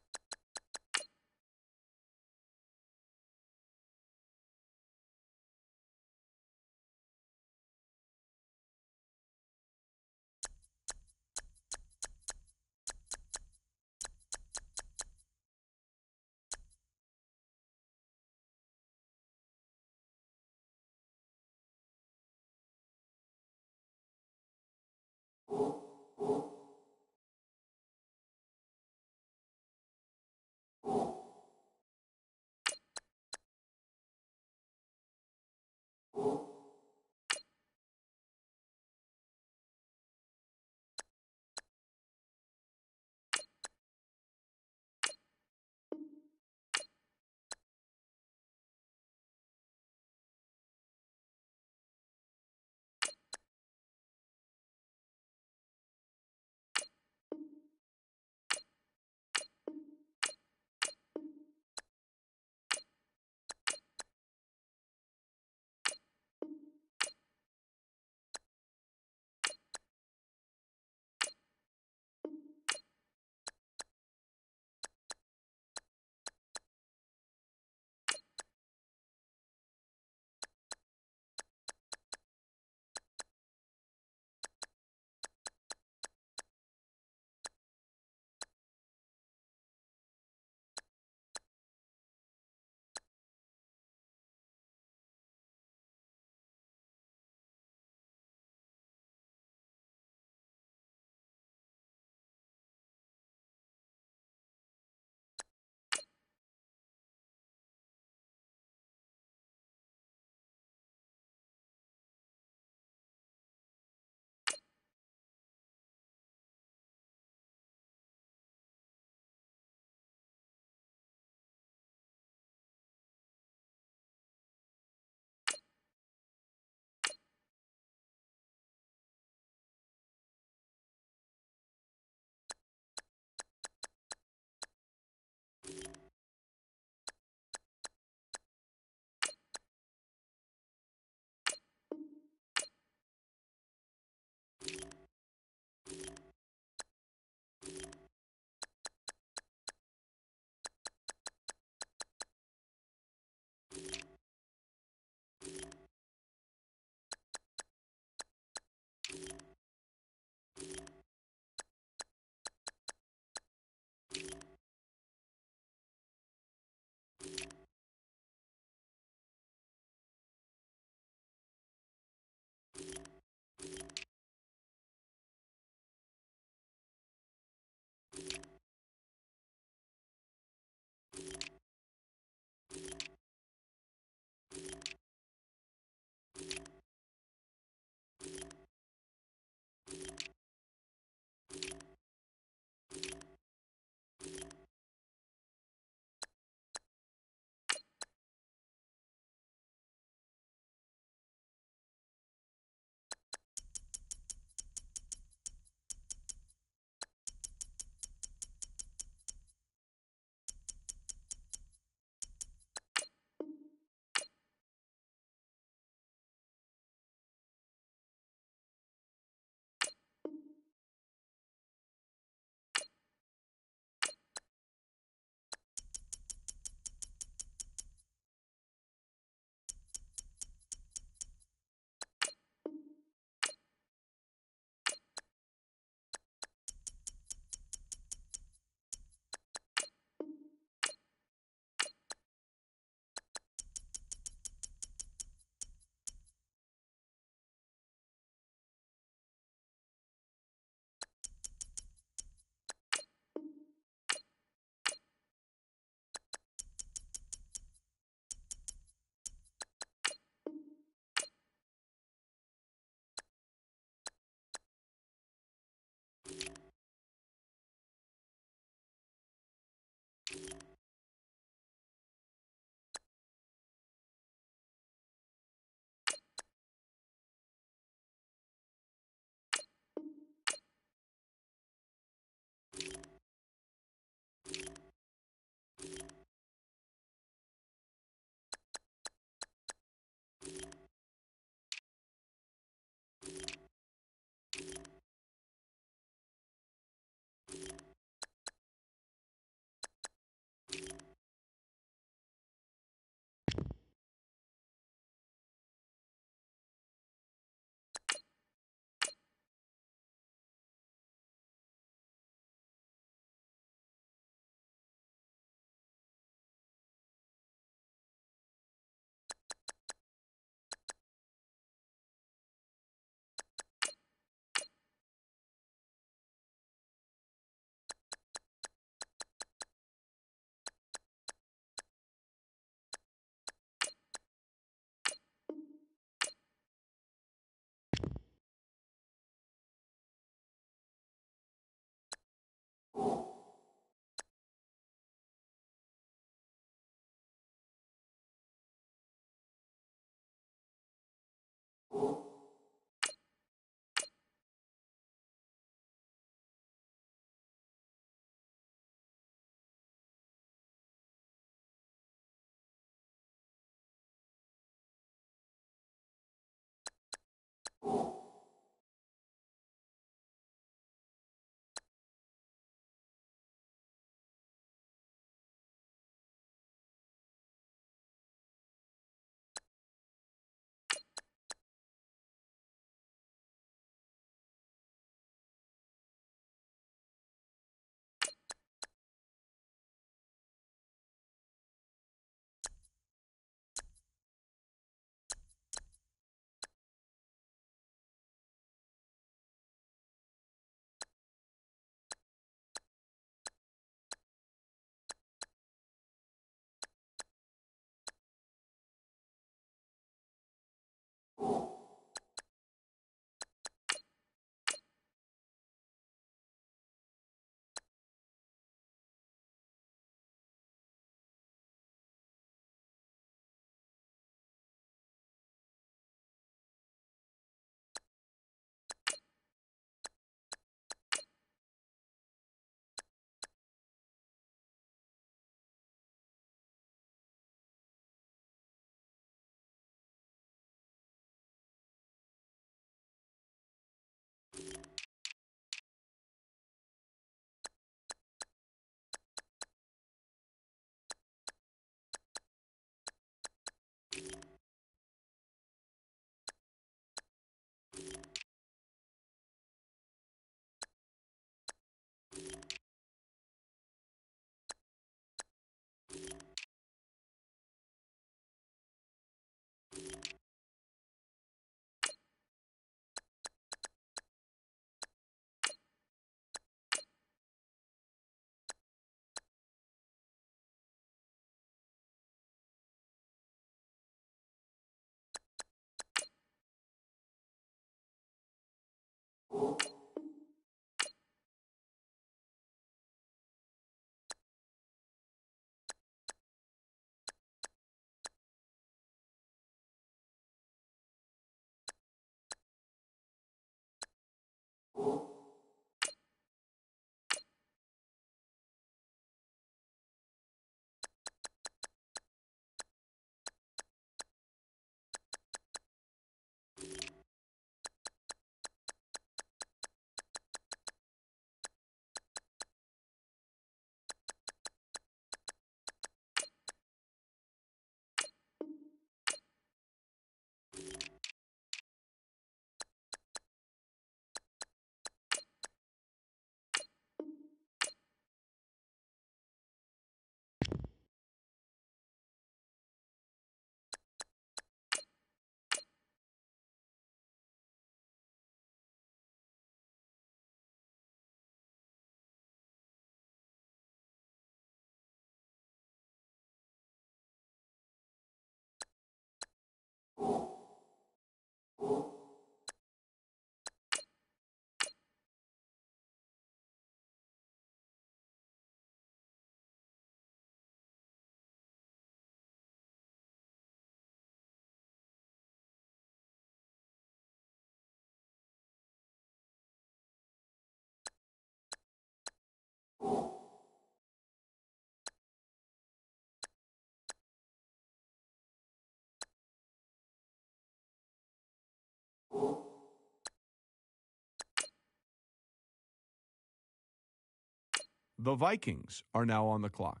The Vikings are now on the clock.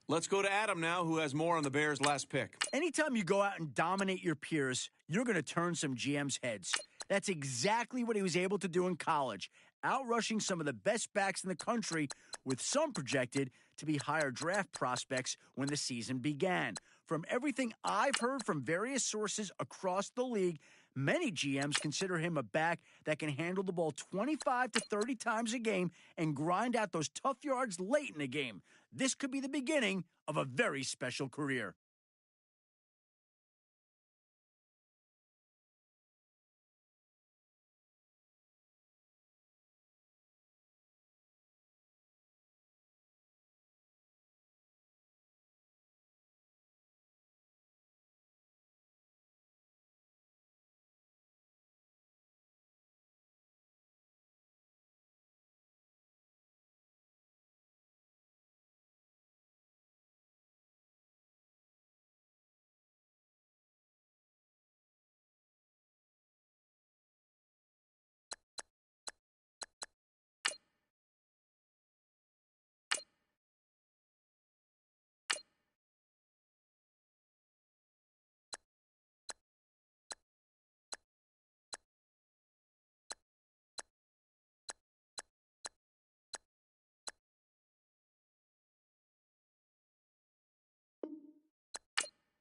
Let's go to Adam now, who has more on the Bears' last pick. Anytime you go out and dominate your peers, you're going to turn some GMs' heads. That's exactly what he was able to do in college, outrushing some of the best backs in the country, with some projected to be higher draft prospects when the season began. From everything I've heard from various sources across the league, many GMs consider him a back that can handle the ball 25 to 30 times a game and grind out those tough yards late in the game. This could be the beginning of a very special career.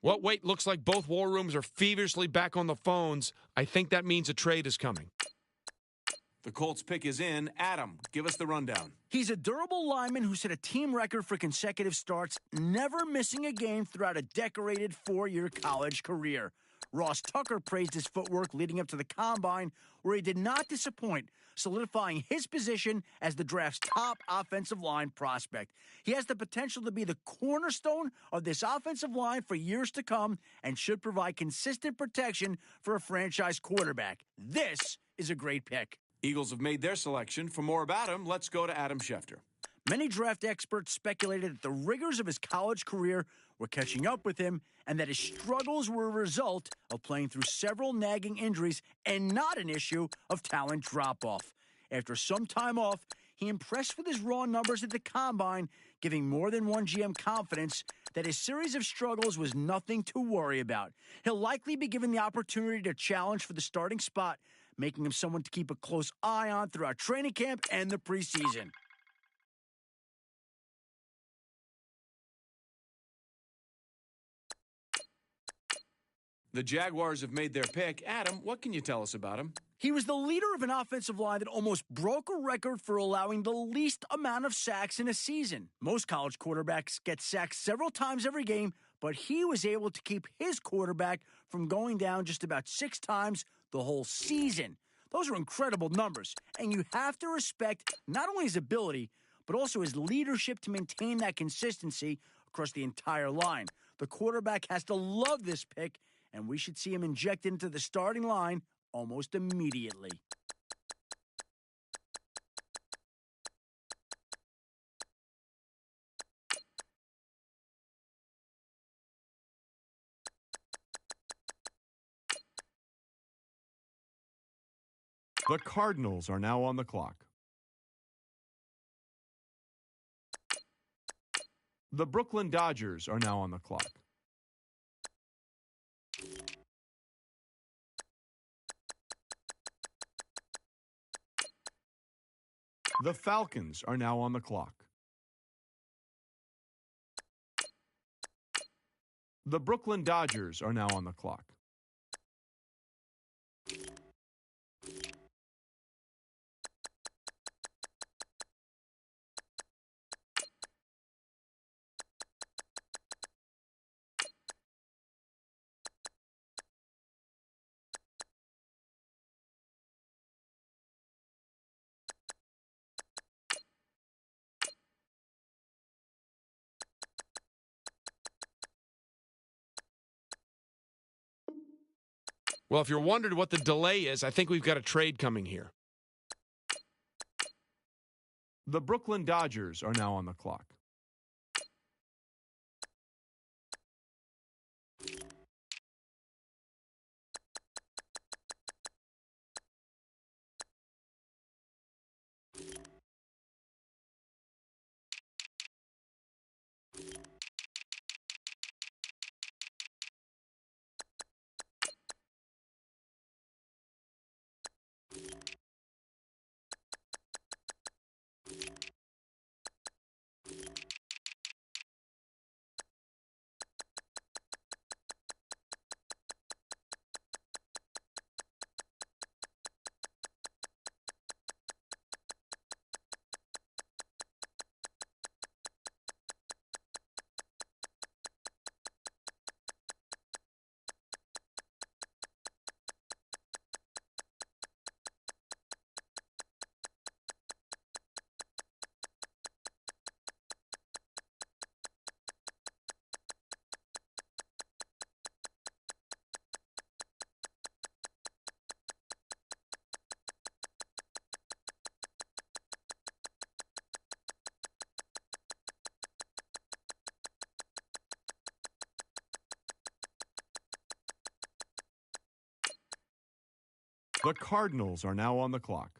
Well, wait, looks like both war rooms are feverishly back on the phones. I think that means a trade is coming. The Colts pick is in. Adam, give us the rundown. He's a durable lineman who set a team record for consecutive starts, never missing a game throughout a decorated 4-year college career. Ross Tucker praised his footwork leading up to the combine, where he did not disappoint, solidifying his position as the draft's top offensive line prospect. He has the potential to be the cornerstone of this offensive line for years to come and should provide consistent protection for a franchise quarterback. This is a great pick. Eagles have made their selection. For more about him, let's go to Adam Schefter. Many draft experts speculated that the rigors of his college career were catching up with him and that his struggles were a result of playing through several nagging injuries and not an issue of talent drop-off. After some time off, he impressed with his raw numbers at the combine, giving more than one GM confidence that his series of struggles was nothing to worry about. He'll likely be given the opportunity to challenge for the starting spot, making him someone to keep a close eye on throughout training camp and the preseason. The Jaguars have made their pick. Adam, what can you tell us about him? He was the leader of an offensive line that almost broke a record for allowing the least amount of sacks in a season. Most college quarterbacks get sacked several times every game, but he was able to keep his quarterback from going down just about 6 times the whole season. Those are incredible numbers, and you have to respect not only his ability, but also his leadership to maintain that consistency across the entire line. The quarterback has to love this pick, and we should see him injected into the starting line almost immediately. The Cardinals are now on the clock. The Brooklyn Dodgers are now on the clock. The Falcons are now on the clock. The Brooklyn Dodgers are now on the clock. Well, if you're wondering what the delay is, I think we've got a trade coming here. The Brooklyn Dodgers are now on the clock. The Cardinals are now on the clock.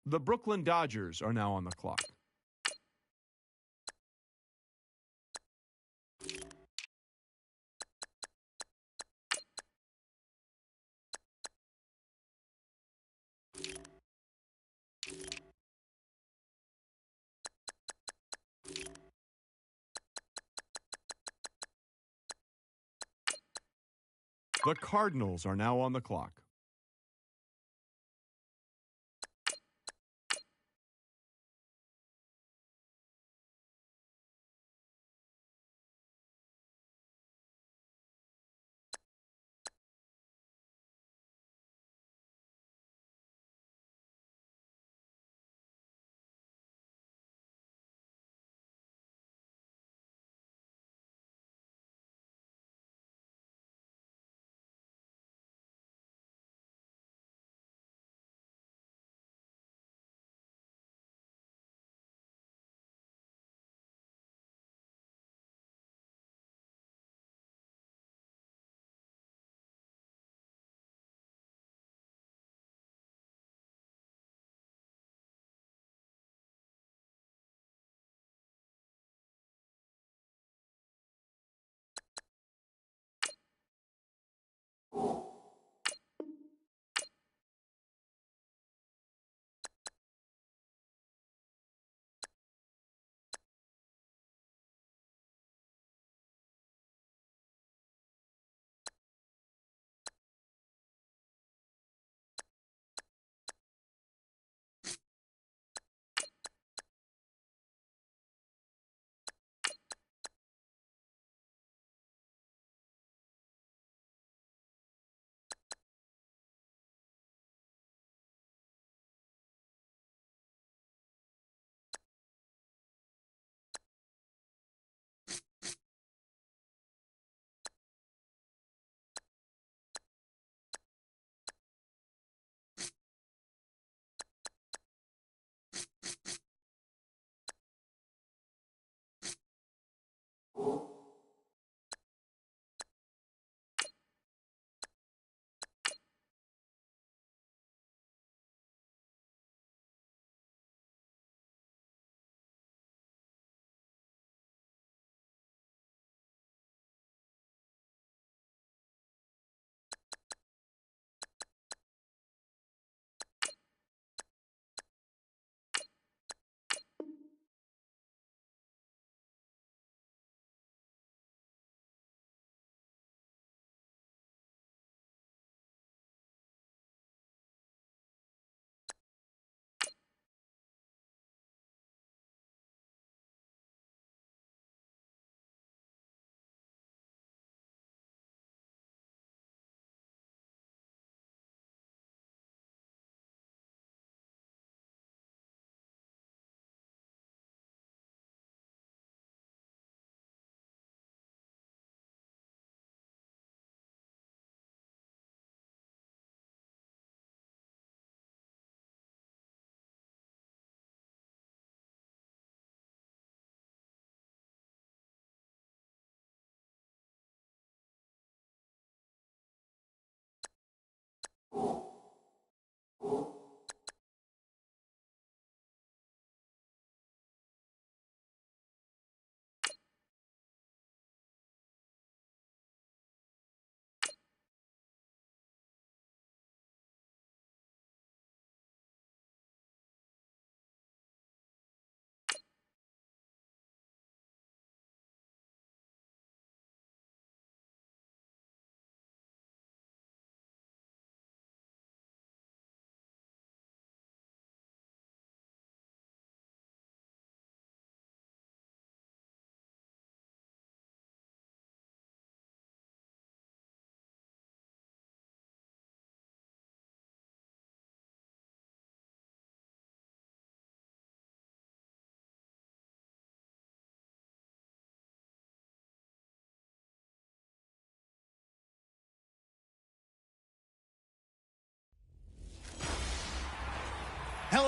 The Brooklyn Dodgers are now on the clock. The Cardinals are now on the clock.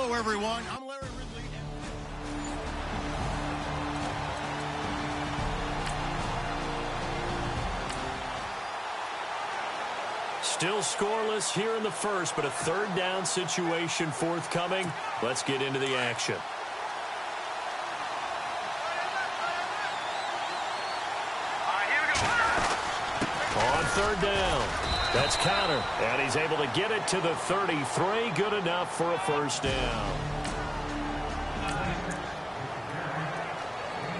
Hello, everyone. I'm Larry Ridley. Still scoreless here in the first, but a third down situation forthcoming. Let's get into the action. On third down, that's Connor, and he's able to get it to the 33. Good enough for a first down.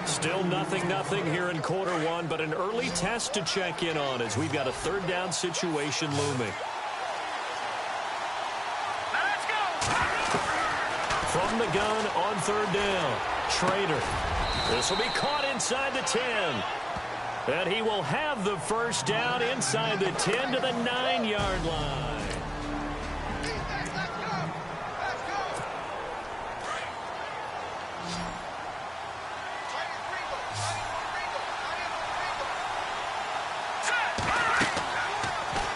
Still nothing here in quarter one, but an early test to check in on as we've got a third down situation looming. From the gun on third down, Trader. This will be caught inside the 10. And he will have the first down inside the 10 to the 9-yard line.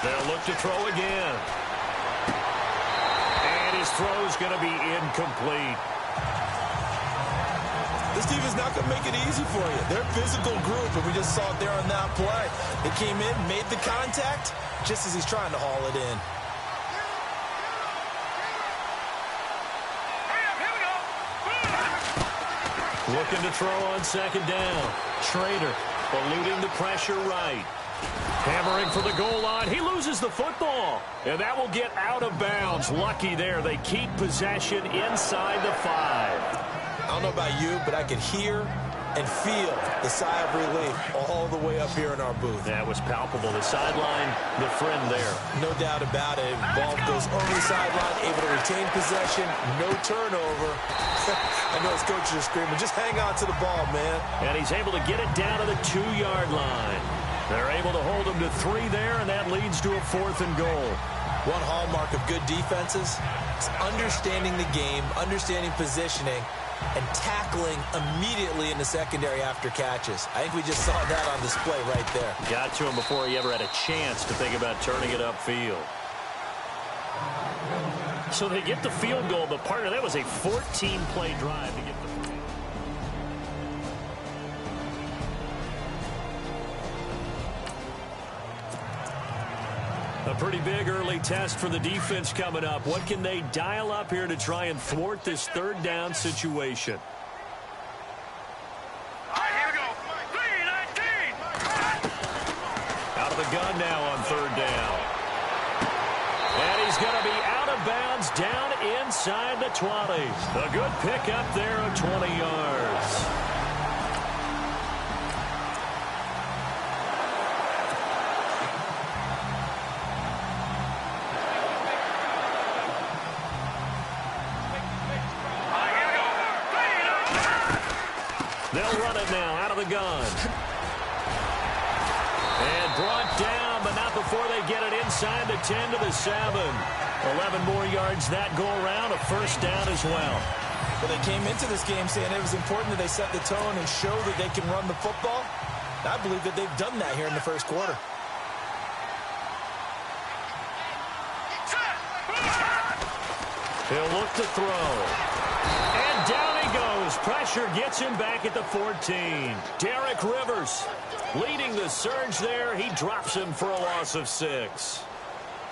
They'll look to throw again. And his throw's going to be incomplete. This team is not going to make it easy for you. They're a physical group, and we just saw it there on that play. They came in, made the contact, just as he's trying to haul it in. Looking to throw on second down. Trader eluding the pressure right. Hammering for the goal line. He loses the football. And that will get out of bounds. Lucky there. They keep possession inside the 5. I don't know about you, but I could hear and feel the sigh of relief all the way up here in our booth. That was palpable. The sideline, the friend there. No doubt about it. Ball goes over the sideline, able to retain possession, no turnover. I know his coaches are screaming, just hang on to the ball, man. And he's able to get it down to the 2-yard line. They're able to hold him to 3 there, and that leads to a 4th and goal. One hallmark of good defenses is understanding the game, understanding positioning, and tackling immediately in the secondary after catches. I think we just saw that on display right there. Got to him before he ever had a chance to think about turning it upfield. So they get the field goal, but partner, that was a 14-play drive to get the field. A pretty big early test for the defense coming up. What can they dial up here to try and thwart this third down situation? Here we go. 3-19. Out of the gun now on third down. And he's going to be out of bounds down inside the 20. A good pickup there of 20 yards. They'll run it now out of the gun. And brought down, but not before they get it inside the 10 to the 7. 11 more yards that go around, a first down as well. Well, they came into this game saying it was important that they set the tone and show that they can run the football. I believe that they've done that here in the first quarter. He'll look to throw. And down he goes. Pressure gets him back at the 14. Derek Rivers leading the surge there. He drops him for a loss of 6.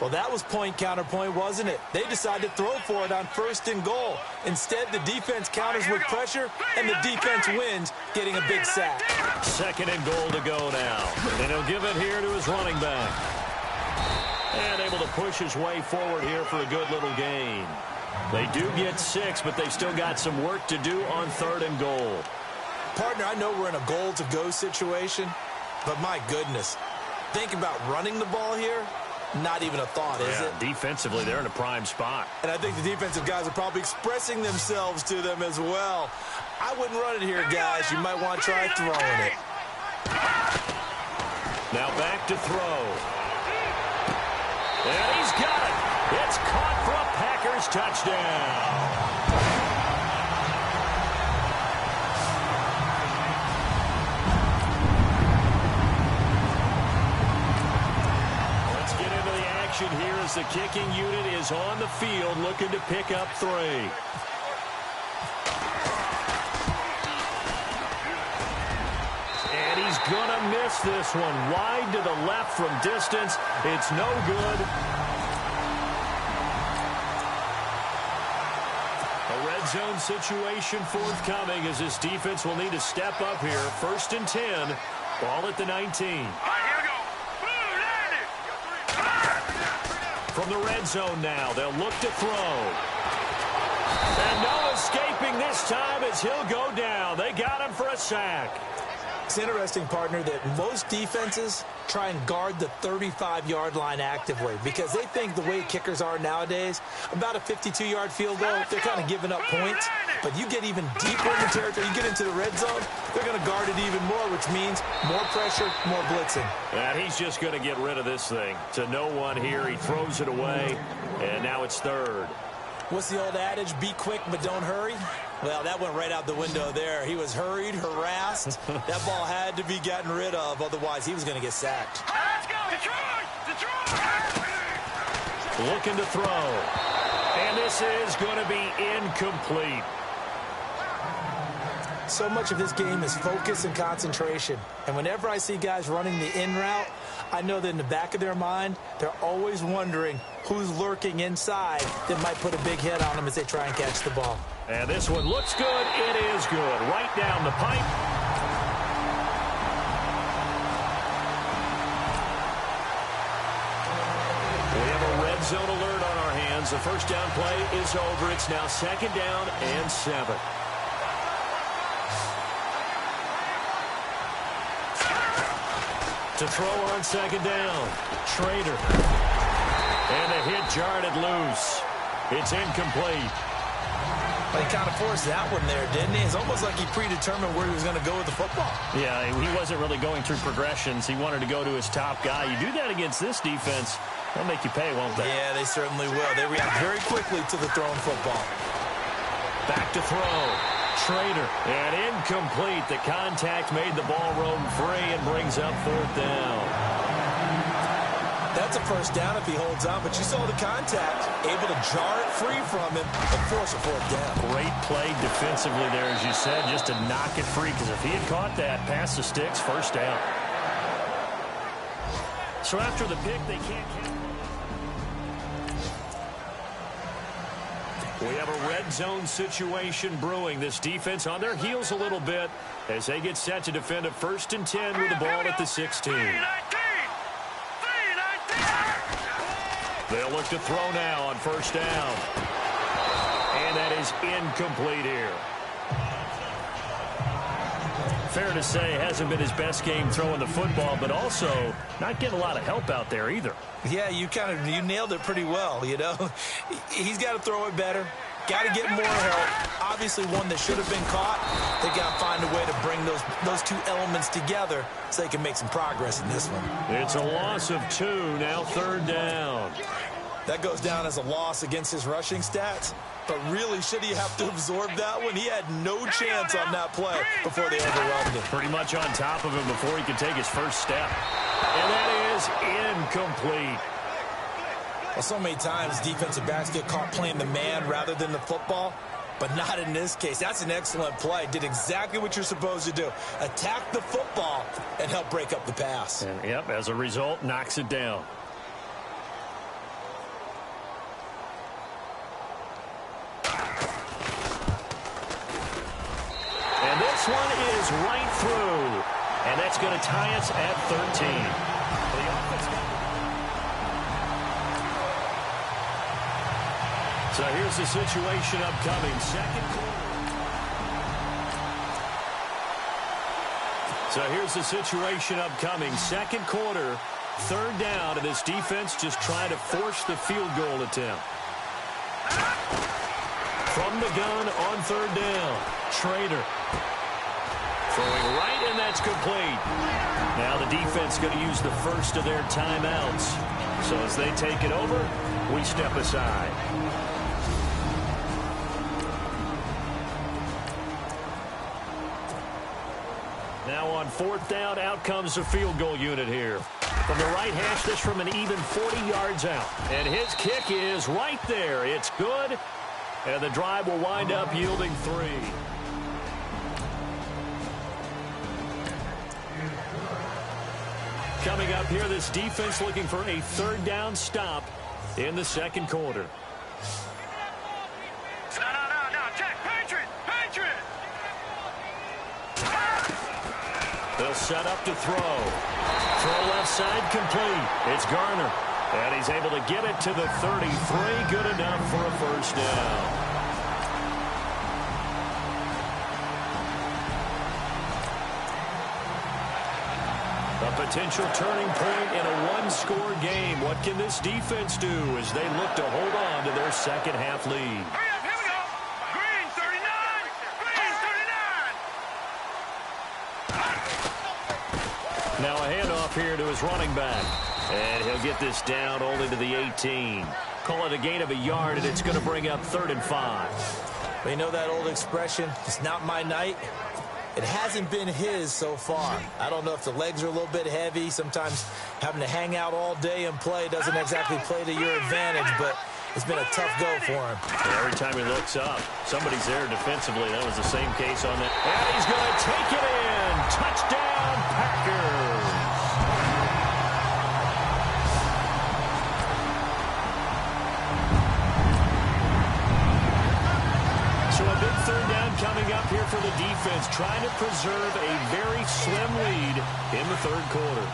Well, that was point counterpoint, wasn't it? They decided to throw for it on 1st and goal. Instead, the defense counters with pressure, and the defense wins, getting a big sack. 2nd and goal to go now. And he'll give it here to his running back. And able to push his way forward here for a good little gain. They do get 6, but they've still got some work to do on 3rd and goal. Partner, I know we're in a goal-to-go situation, but my goodness, think about running the ball here. Not even a thought, is it? Defensively, they're in a prime spot. And I think the defensive guys are probably expressing themselves to them as well. I wouldn't run it here, guys. You might want to try throwing it. Now back to throw. And he's got it. It's caught for a Packers touchdown. action here as the kicking unit is on the field looking to pick up 3. And he's going to miss this one. Wide to the left from distance. It's no good. A red zone situation forthcoming as this defense will need to step up here. 1st and 10. Ball at the 19. From the red zone now, they'll look to throw. And no escaping this time as he'll go down. They got him for a sack. It's interesting, partner, that most defenses try and guard the 35-yard line actively because they think the way kickers are nowadays, about a 52-yard field goal, they're kind of giving up points. But you get even deeper in the territory, you get into the red zone, they're going to guard it even more, which means more pressure, more blitzing. And he's just going to get rid of this thing. To no one here, he throws it away, and now it's 3rd. What's the old adage, be quick but don't hurry? Well, that went right out the window there. He was hurried, harassed. That ball had to be gotten rid of, otherwise he was going to get sacked. Let's go, Detroit! Detroit! Looking to throw. And this is going to be incomplete. So much of this game is focus and concentration. And whenever I see guys running the in route, I know that in the back of their mind, they're always wondering who's lurking inside that might put a big hit on them as they try and catch the ball. And this one looks good. It is good. Right down the pipe. We have a red zone alert on our hands. The first down play is over. It's now 2nd down and 7. To throw on 2nd down. Schrader. And the hit jarred it loose. It's incomplete. But he kind of forced that one there, didn't he? It's almost like he predetermined where he was going to go with the football. Yeah, he wasn't really going through progressions. He wanted to go to his top guy. You do that against this defense, they'll make you pay, won't they? Yeah, they certainly will. They react very quickly to the thrown football. Back to throw. Schrader. And incomplete. The contact made the ball roam free and brings up 4th down. That's a first down if he holds on, but you saw the contact, able to jar it free from him and force a 4th down. Great play defensively there, as you said, just to knock it free, because if he had caught that, past the sticks, 1st down. So after the pick, they can't count. We have a red zone situation brewing. This defense on their heels a little bit as they get set to defend a 1st and 10 with the ball at the 16. They'll look to throw now on 1st down. And that is incomplete here. Fair to say, hasn't been his best game throwing the football, but also not getting a lot of help out there either. Yeah, you nailed it pretty well, you know. He's got to throw it better. Got to get more help. Obviously one that should have been caught. They got to find a way to bring those two elements together so they can make some progress in this one. It's a loss of 2, now 3rd down. That goes down as a loss against his rushing stats. But really, should he have to absorb that one? He had no chance on that play before they overwhelmed him. Pretty much on top of him before he could take his first step. And that is incomplete. Well, so many times defensive backs get caught playing the man rather than the football, but not in this case. That's an excellent play. Did exactly what you're supposed to do. Attack the football and help break up the pass. And, yep, as a result, knocks it down. And this one is right through. And that's going to tie us at 13. The offense got... So here's the situation upcoming. 2nd quarter. So here's the situation upcoming. 2nd quarter, 3rd down, and this defense just trying to force the field goal attempt. From the gun on 3rd down, Schrader. Throwing right, and that's complete. Now the defense going to use the first of their timeouts. So as they take it over, we step aside. Now on fourth down, out comes the field goal unit here. From the right hash, this from an even 40 yards out. And his kick is right there. It's good. And the drive will wind up yielding 3. Coming up here, this defense looking for a third down stop in the second quarter. No, check. Patriot. They'll set up to throw. Throw left side complete. It's Garner. And he's able to get it to the 33. Good enough for a first down. A potential turning point in a one-score game. What can this defense do as they look to hold on to their second half lead? Hurry up, here we go. Green 39. Green 39. Now a handoff here to his running back. And he'll get this down only to the 18. Call it a gain of a yard, and it's going to bring up 3rd and 5. Well, you know that old expression, it's not my night? It hasn't been his so far. I don't know if the legs are a little bit heavy. Sometimes having to hang out all day and play doesn't exactly play to your advantage, but it's been a tough go for him. And every time he looks up, somebody's there defensively. That was the same case on that. And he's going to take it in. Touchdown, Packers. So a big third down coming up here for the defense, trying to preserve a very slim lead in the third quarter.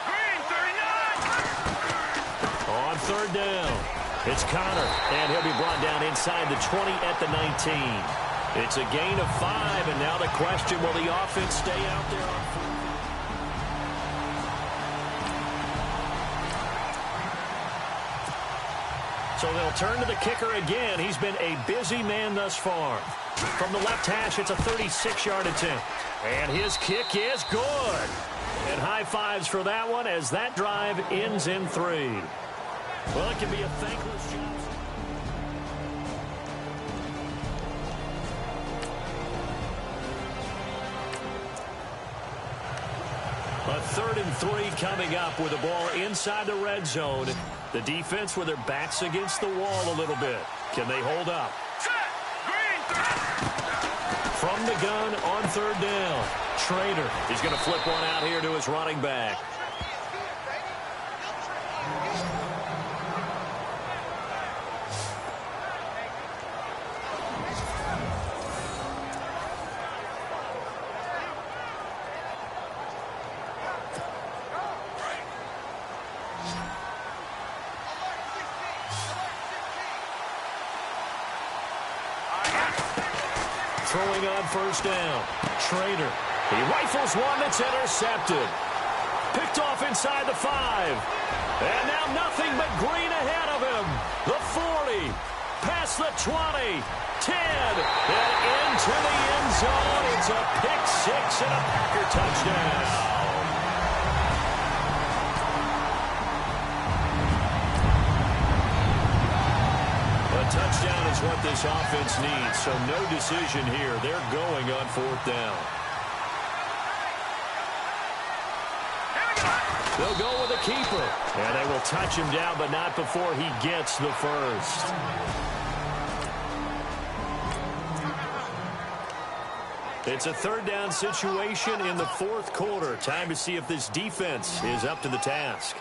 Green 39. On third down, it's Connor, and he'll be brought down inside the 20 at the 19. It's a gain of 5, and now the question, will the offense stay out there on fourth? So they'll turn to the kicker again. He's been a busy man thus far. From the left hash, it's a 36-yard attempt. And his kick is good. And high fives for that one as that drive ends in 3. Well, it can be a thankless job. A 3rd and 3 coming up with the ball inside the red zone. The defense with their backs against the wall a little bit. Can they hold up? From the gun on third down. Schrader. He's going to flip one out here to his running back. Throwing on first down. Schrader. He rifles one that's intercepted. Picked off inside the 5. And now nothing but green ahead of him. The 40. Past the 20. 10. And into the end zone. It's a pick 6 and a Packer touchdown. Touchdown is what this offense needs, so no decision here. They're going on fourth down. They'll go with a keeper. And they will touch him down, but not before he gets the first. It's a third down situation in the fourth quarter. Time to see if this defense is up to the task.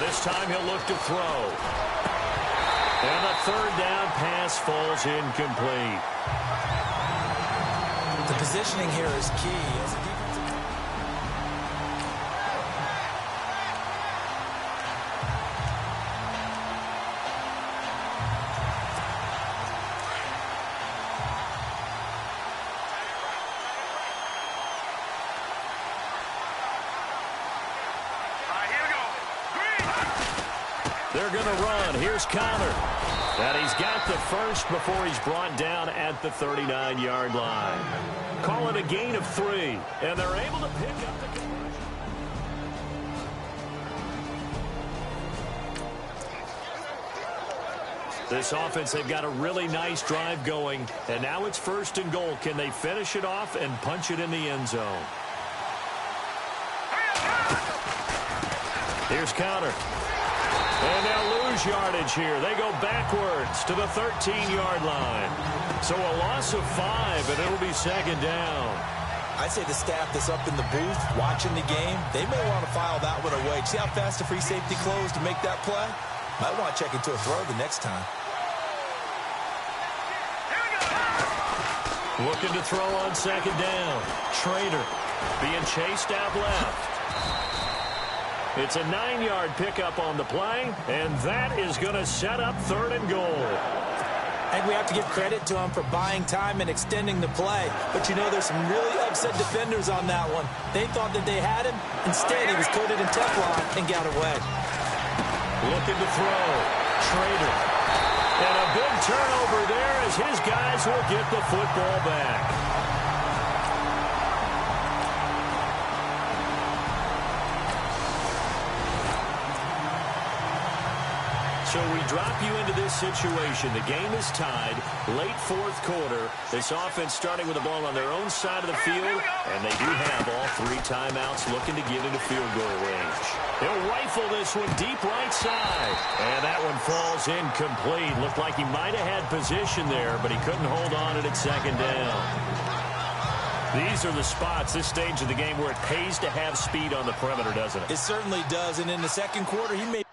This time he'll look to throw. And the third down pass falls incomplete. The positioning here is key. As a defensive... They're going to run. Here's Connor. And he's got the first before he's brought down at the 39-yard line. Call it a gain of 3. And they're able to pick up the conversion. This offense, they've got a really nice drive going, and now it's 1st and goal. Can they finish it off and punch it in the end zone? Here's counter. And they'll lose yardage here. They go backwards to the 13-yard line. So a loss of 5, and it'll be 2nd down. I'd say the staff that's up in the booth watching the game, they may want to file that one away. See how fast the free safety closed to make that play? Might want to check into a throw the next time. Looking to throw on 2nd down. Schrader being chased out left. It's a 9-yard pickup on the play, and that is going to set up 3rd and goal. I think we have to give credit to him for buying time and extending the play. But, you know, there's some really upset defenders on that one. They thought that they had him. Instead, he was coated in Teflon and got away. Looking to throw. Schrader. And a big turnover there as his guys will get the football back. So we drop you into this situation. The game is tied. Late 4th quarter. This offense starting with the ball on their own side of the field. And they do have all 3 timeouts looking to get into field goal range. They'll rifle this one deep right side. And that one falls incomplete. Looked like he might have had position there, but he couldn't hold on at 2nd down. These are the spots, this stage of the game, where it pays to have speed on the perimeter, doesn't it? It certainly does. And in the 2nd quarter, he made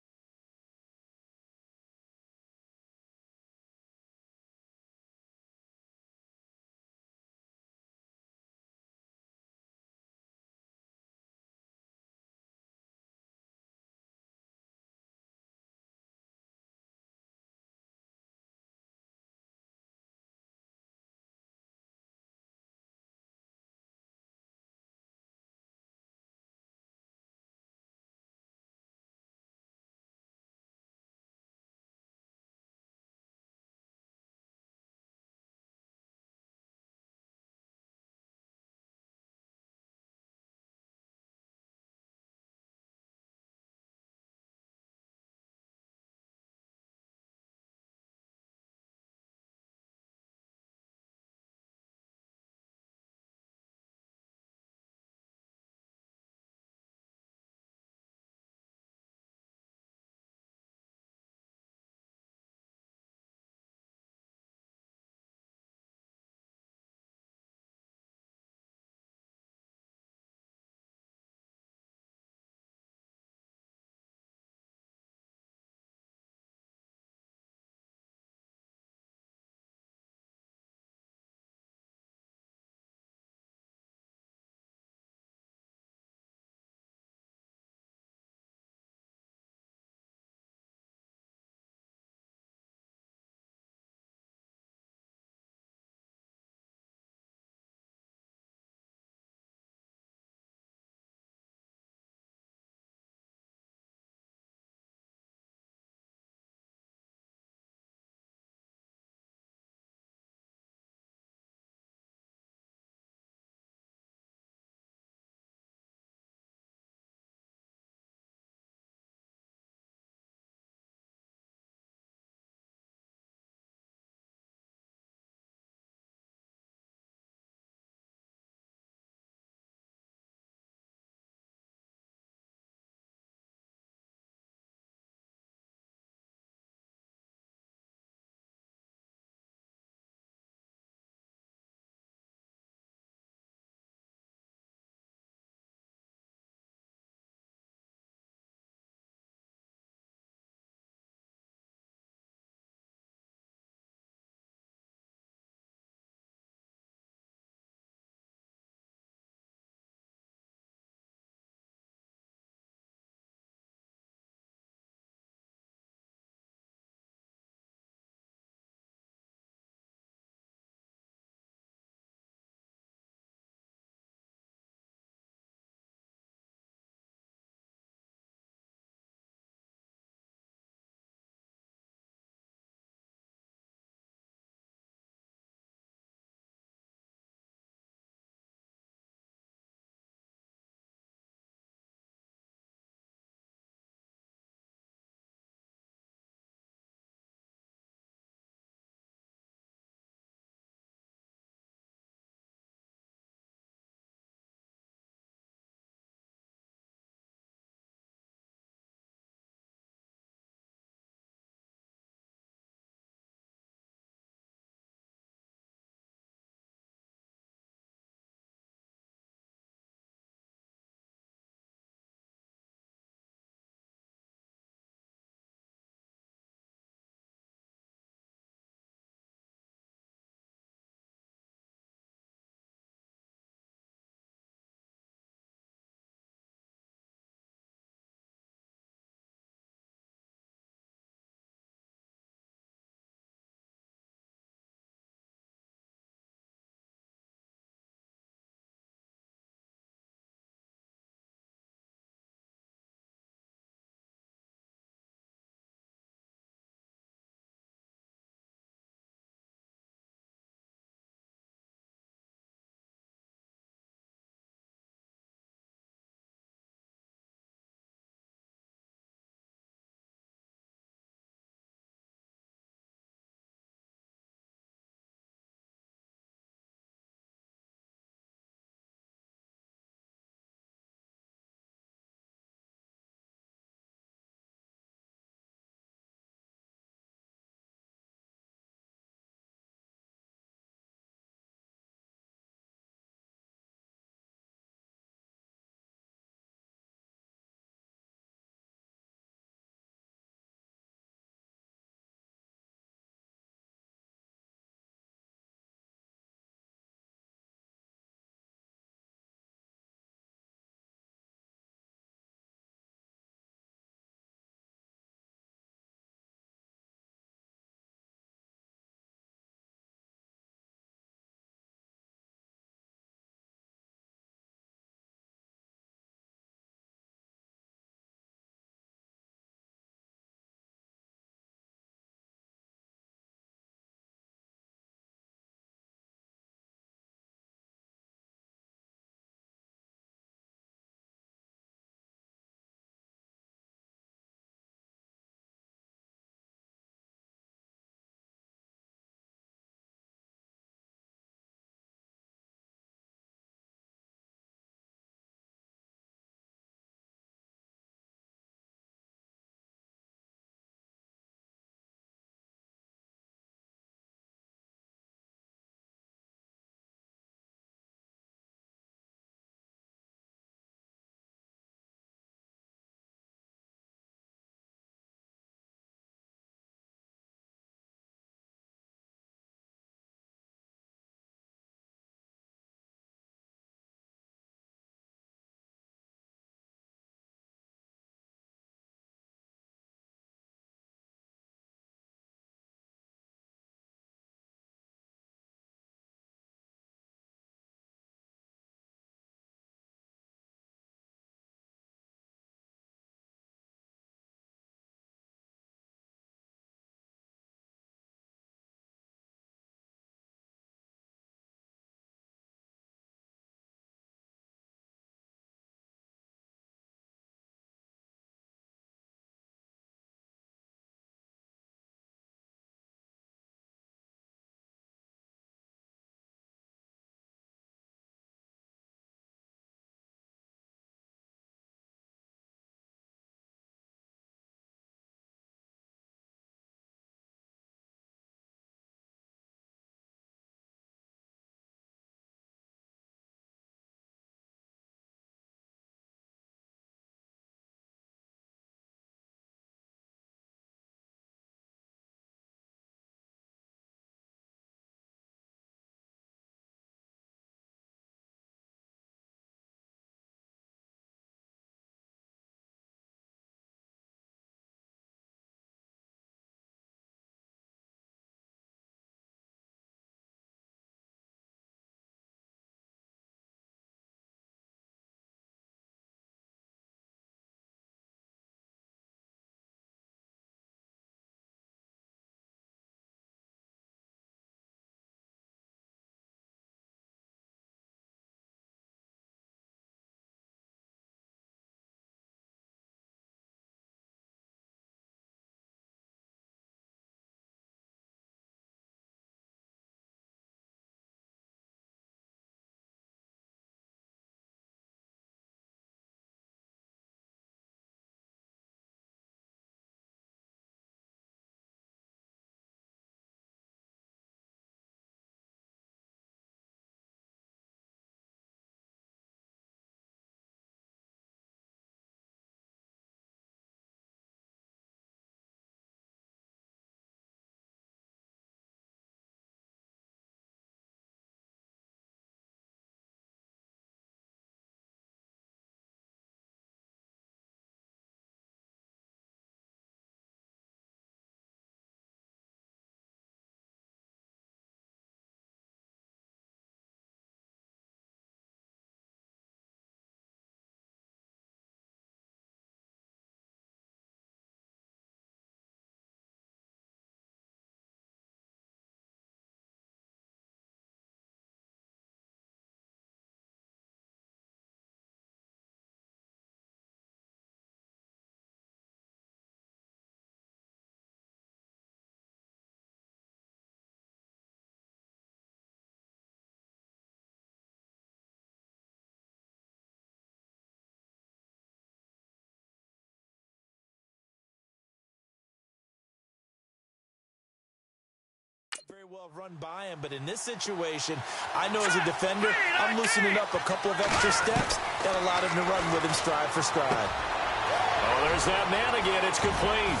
very well run by him, but in this situation, I know as a defender, I'm loosening up a couple of extra steps that allowed him to run with him stride for stride. Oh, there's that man again. It's complete.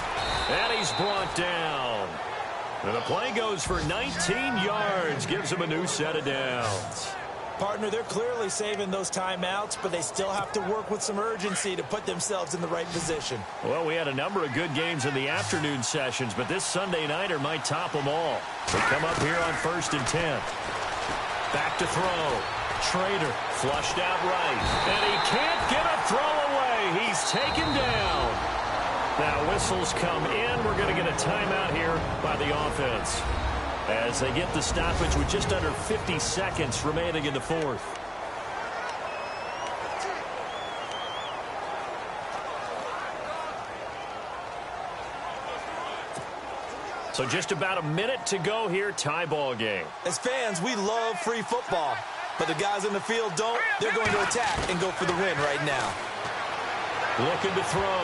And he's brought down. And the play goes for 19 yards. Gives him a new set of downs. Partner, they're clearly saving those timeouts, but they still have to work with some urgency to put themselves in the right position. Well, we had a number of good games in the afternoon sessions, but this Sunday nighter might top them all. They come up here on 1st and 10. Back to throw. Trader flushed out right. And he can't get a throw away. He's taken down. Now whistles come in. We're going to get a timeout here by the offense, as they get the stoppage with just under 50 seconds remaining in the fourth. So just about a minute to go here, tie ball game. As fans, we love free football, but the guys in the field don't. They're going to attack and go for the win right now. Looking to throw.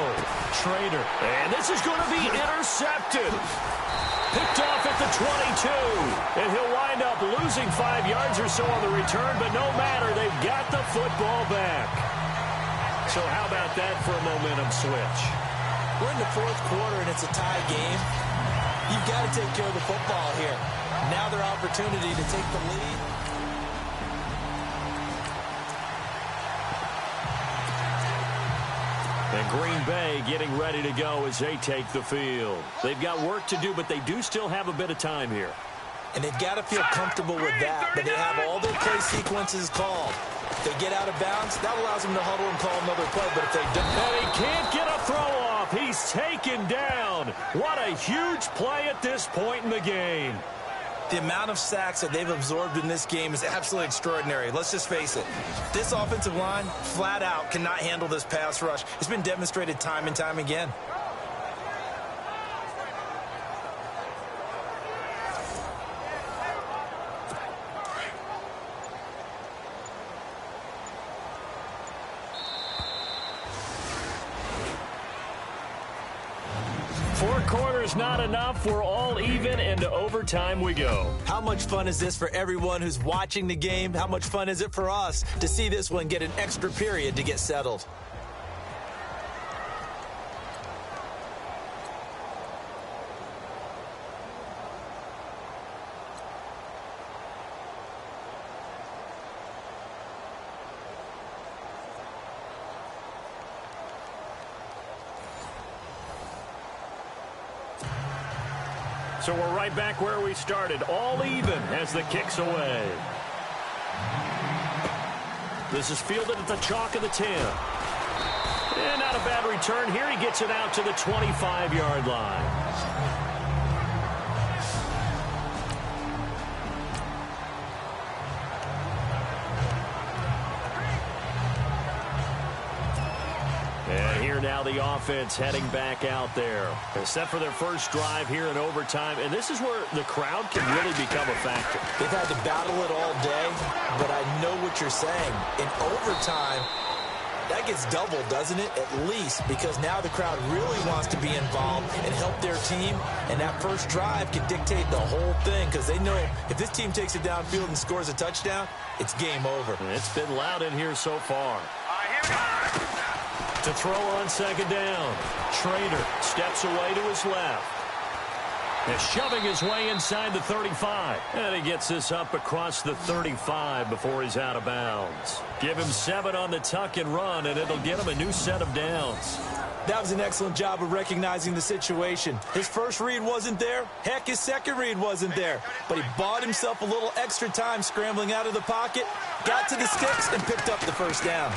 Trader. And this is going to be intercepted. Picked off at the 22. And he'll wind up losing 5 yards or so on the return, but no matter, they've got the football back. So how about that for a momentum switch? We're in the fourth quarter, and it's a tie game. You've got to take care of the football here. Now their opportunity to take the lead. And Green Bay getting ready to go as they take the field. They've got work to do, but they do still have a bit of time here. And they've got to feel comfortable with that, but they have all their play sequences called. If they get out of bounds, that allows them to huddle and call another play, but if they don't... And he can't get a throw off. He's taken down. What a huge play at this point in the game. The amount of sacks that they've absorbed in this game is absolutely extraordinary. Let's just face it. This offensive line, flat out, cannot handle this pass rush. It's been demonstrated time and time again. Four quarters not enough. We're all even, and to overtime we go. How much fun is this for everyone who's watching the game? How much fun is it for us to see this one get an extra period to get settled? So we're right back where we started, all even as the kick's away. This is fielded at the chalk of the 10. And not a bad return here. He gets it out to the 25-yard line. And here now the offense heading back out there. They're set for their first drive here in overtime. And this is where the crowd can really become a factor. They've had to battle it all day, but I know what you're saying. In overtime, that gets doubled, doesn't it? At least, because now the crowd really wants to be involved and help their team. And that first drive can dictate the whole thing, because they know if this team takes it downfield and scores a touchdown, it's game over. And it's been loud in here so far. To throw on second down. Trader steps away to his left. And shoving his way inside the 35. And he gets this up across the 35 before he's out of bounds. Give him 7 on the tuck and run, and it'll get him a new set of downs. That was an excellent job of recognizing the situation. His first read wasn't there. Heck, his second read wasn't there. But he bought himself a little extra time scrambling out of the pocket, got to the sticks, and picked up the first down.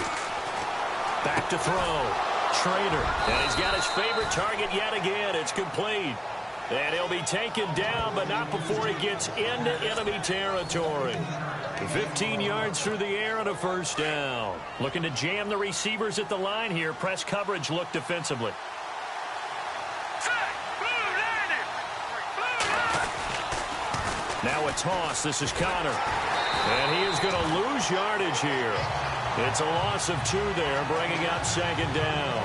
Back to throw. Trader. And he's got his favorite target yet again. It's complete. And he'll be taken down, but not before he gets into enemy territory. 15 yards through the air and a first down. Looking to jam the receivers at the line here. Press coverage look defensively. Now a toss. This is Connor. And he is going to lose yardage here. It's a loss of 2 there, bringing up second down.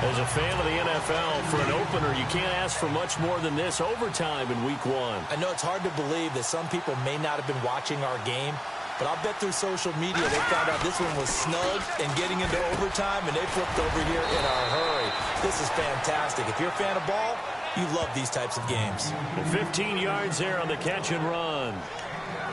As a fan of the NFL, for an opener, you can't ask for much more than this overtime in Week 1. I know it's hard to believe that some people may not have been watching our game, but I'll bet through social media they found out this one was snug and getting into overtime, and they flipped over here in a hurry. This is fantastic. If you're a fan of ball, you love these types of games. 15 yards there on the catch and run.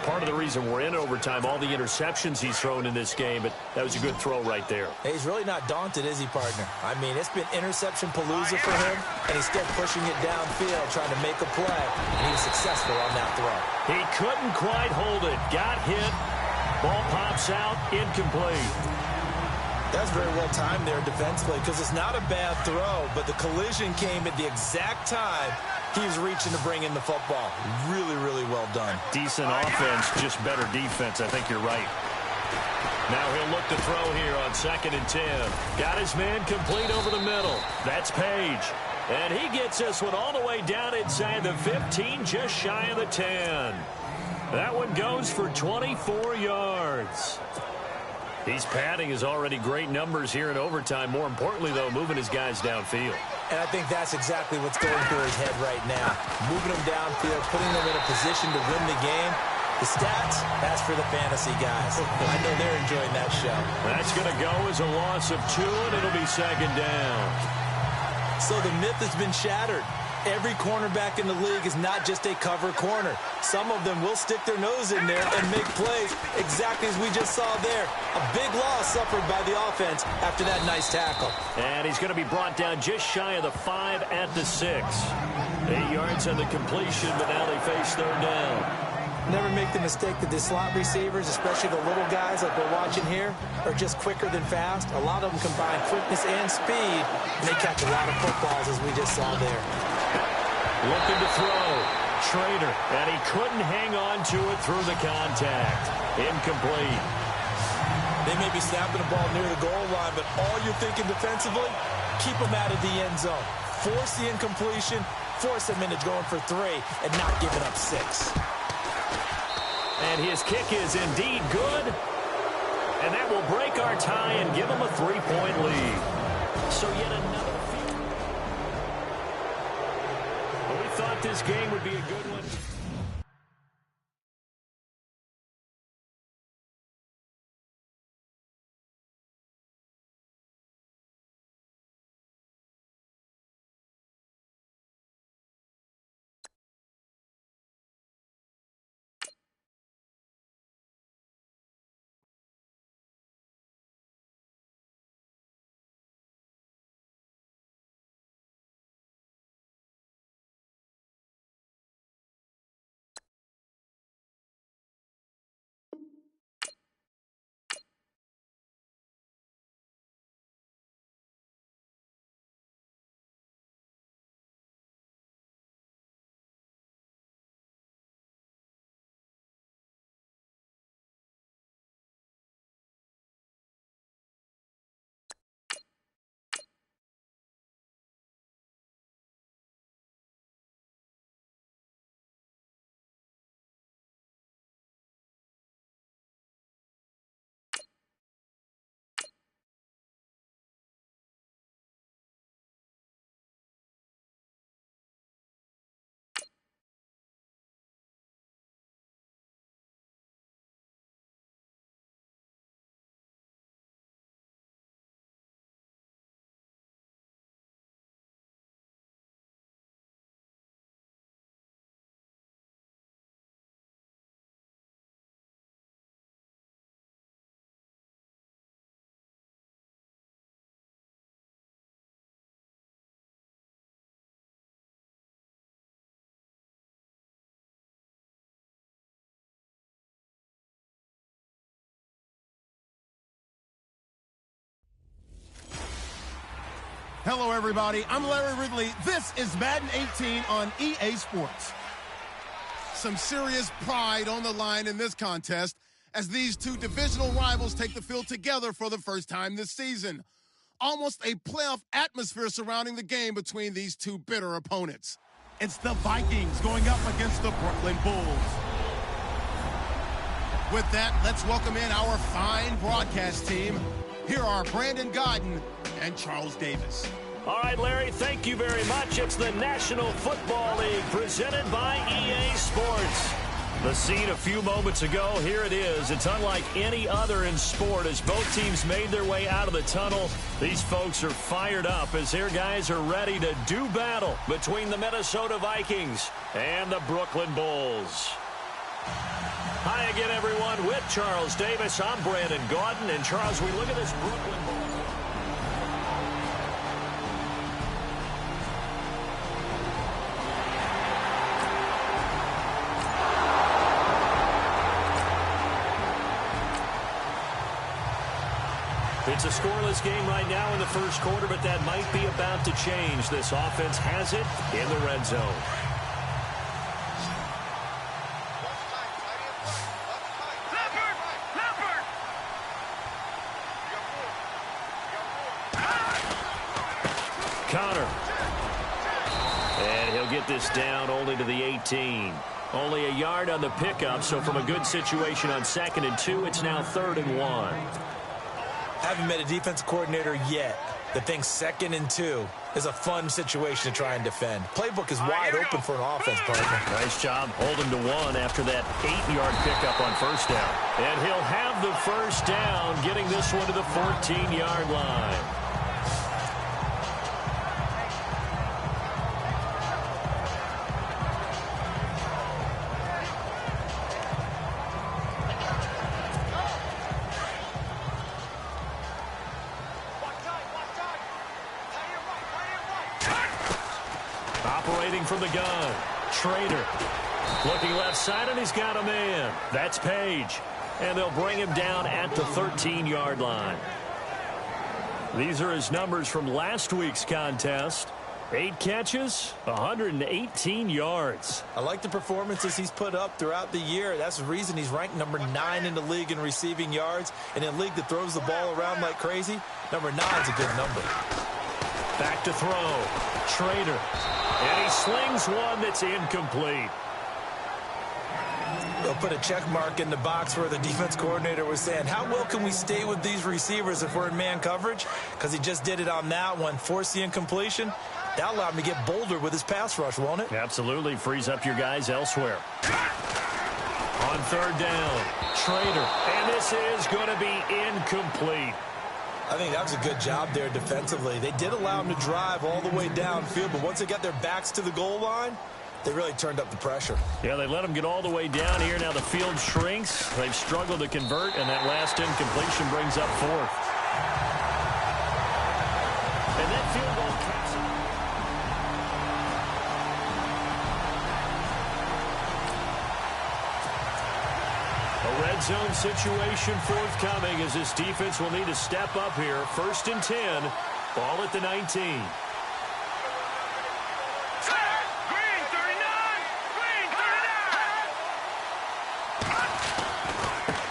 Part of the reason we're in overtime, all the interceptions he's thrown in this game, but that was a good throw right there. Hey, he's really not daunted, is he, partner? I mean, it's been interception palooza for him, and he's still pushing it downfield, trying to make a play, and he was successful on that throw. He couldn't quite hold it. Got hit. Ball pops out. Incomplete. That's very well timed there defensively because it's not a bad throw, but the collision came at the exact time he was reaching to bring in the football. Really, really well done. Decent offense, just better defense. I think you're right. Now he'll look to throw here on 2nd and 10. Got his man complete over the middle. That's Page. And he gets this one all the way down inside the 15, just shy of the 10. That one goes for 24 yards. He's padding his already great numbers here in overtime. More importantly, though, moving his guys downfield. And I think that's exactly what's going through his head right now. Moving them downfield, putting them in a position to win the game. The stats, that's for the fantasy guys. I know they're enjoying that show. That's going to go as a loss of 2, and it'll be 2nd down. So the myth has been shattered. Every cornerback in the league is not just a cover corner. Some of them will stick their nose in there and make plays exactly as we just saw there. A big loss suffered by the offense after that nice tackle. And he's going to be brought down just shy of the 5 at the 6. 8 yards on the completion, but now they face 3rd down. Never make the mistake that the slot receivers, especially the little guys like we're watching here, are just quicker than fast. A lot of them combine quickness and speed, and they catch a lot of footballs as we just saw there. Looking to throw. Schrader, and he couldn't hang on to it through the contact. Incomplete. They may be snapping the ball near the goal line, but all you're thinking defensively, keep them out of the end zone. Force the incompletion, force them into going for 3, and not giving up 6. And his kick is indeed good. And that will break our tie and give him a 3-point lead. So yet another field. Well, we thought this game would be a good one. Hello, everybody. I'm Larry Ridley. This is Madden 18 on EA Sports. Some serious pride on the line in this contest as these two divisional rivals take the field together for the first time this season. Almost a playoff atmosphere surrounding the game between these two bitter opponents. It's the Vikings going up against the Brooklyn Bulls. With that, let's welcome in our fine broadcast team. Here are Brandon Godden and Charles Davis. All right, Larry, thank you very much. It's the National Football League presented by EA Sports. The scene a few moments ago, here it is. It's unlike any other in sport as both teams made their way out of the tunnel. These folks are fired up as their guys are ready to do battle between the Minnesota Vikings and the Brooklyn Bulls. Hi again, everyone. With Charles Davis, I'm Brandon Gaudin. And, Charles, we look at this Brooklyn Bulls. It's a scoreless game right now in the first quarter, but that might be about to change. This offense has it in the red zone. Connor. And he'll get this down only to the 18. Only a yard on the pickup, so from a good situation on 2nd and 2, it's now 3rd and 1. Haven't met a defense coordinator yet that thinks 2nd and 2 is a fun situation to try and defend. Playbook is wide open for an offense, partner. Nice job holding to 1 after that 8-yard pickup on 1st down. And he'll have the 1st down, getting this one to the 14-yard line. Operating from the gun, Trader. Looking left side, and he's got a man. That's Page. And they'll bring him down at the 13-yard line. These are his numbers from last week's contest. 8 catches, 118 yards. I like the performances he's put up throughout the year. That's the reason he's ranked number 9 in the league in receiving yards. And in a league that throws the ball around like crazy, number 9 is a good number. Back to throw. Trader. And he slings one that's incomplete. They'll put a check mark in the box where the defense coordinator was saying, how well can we stay with these receivers if we're in man coverage? Because he just did it on that one, forced the incompletion. That'll allow him to get bolder with his pass rush, won't it? Absolutely. Frees up your guys elsewhere. On 3rd down, Trader. And this is going to be incomplete. I think that was a good job there defensively. They did allow him to drive all the way downfield, but once they got their backs to the goal line, they really turned up the pressure. Yeah, they let him get all the way down here. Now the field shrinks. They've struggled to convert, and that last incompletion brings up 4th. And that field goal caps it. A red zone situation forthcoming as this defense will need to step up here. 1st and 10, ball at the 19.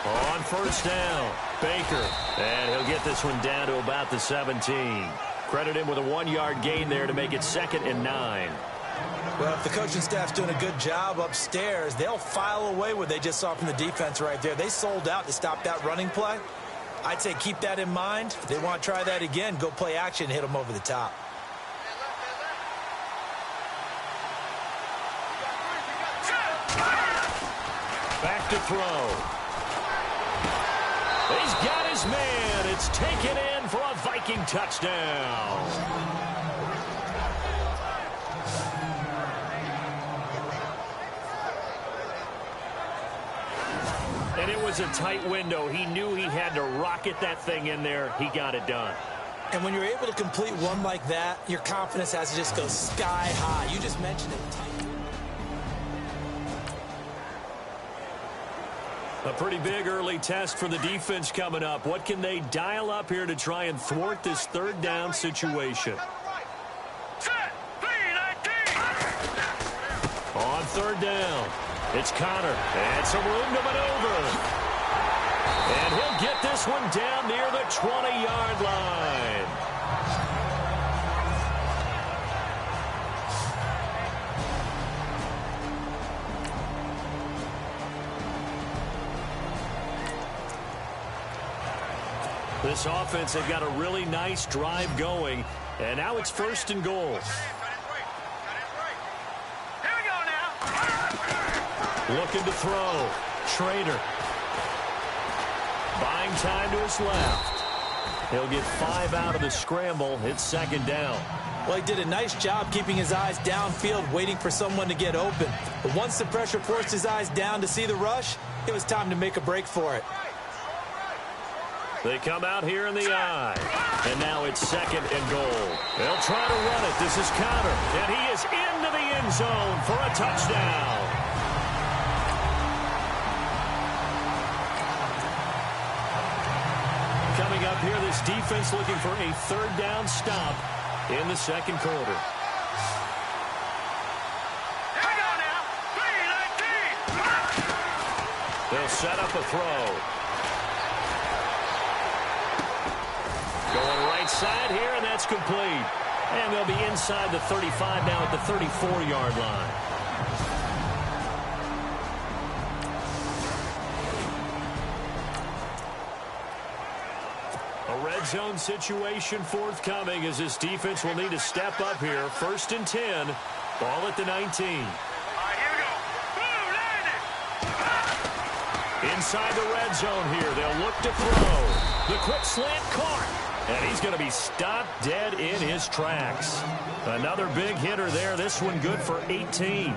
On 1st down, Baker. And he'll get this one down to about the 17. Credit him with a 1-yard gain there to make it 2nd and 9. Well, if the coaching staff's doing a good job upstairs, they'll file away what they just saw from the defense right there. They sold out to stop that running play. I'd say keep that in mind. If they want to try that again, go play action and hit them over the top. Back to throw. He's got his man. It's taken in for a Viking touchdown. And it was a tight window. He knew he had to rocket that thing in there. He got it done. And when you're able to complete one like that, your confidence has to just go sky high. You just mentioned it. A pretty big early test for the defense coming up. What can they dial up here to try and thwart this 3rd down situation? On 3rd down, it's Connor. And some room to maneuver. And he'll get this one down near the 20-yard line. This offense, they've got a really nice drive going. And now it's 1st and goal. Here we go now. Looking to throw. Schrader. Buying time to his left. He'll get 5 out of the scramble. It's 2nd down. Well, he did a nice job keeping his eyes downfield, waiting for someone to get open. But once the pressure forced his eyes down to see the rush, it was time to make a break for it. They come out here in the I. And now it's 2nd and goal. They'll try to run it. This is Connor. And he is into the end zone for a touchdown. Coming up here, this defense looking for a 3rd down stop in the 2nd quarter. Here we go now. 3-19. They'll set up a throw. Going right side here, and that's complete. And they'll be inside the 35 now at the 34-yard line. A red zone situation forthcoming as this defense will need to step up here. 1st and 10. Ball at the 19. All right, here we go. Boom, landed. Inside the red zone here. They'll look to throw. The quick slant caught. And he's going to be stopped dead in his tracks. Another big hitter there. This one good for 18.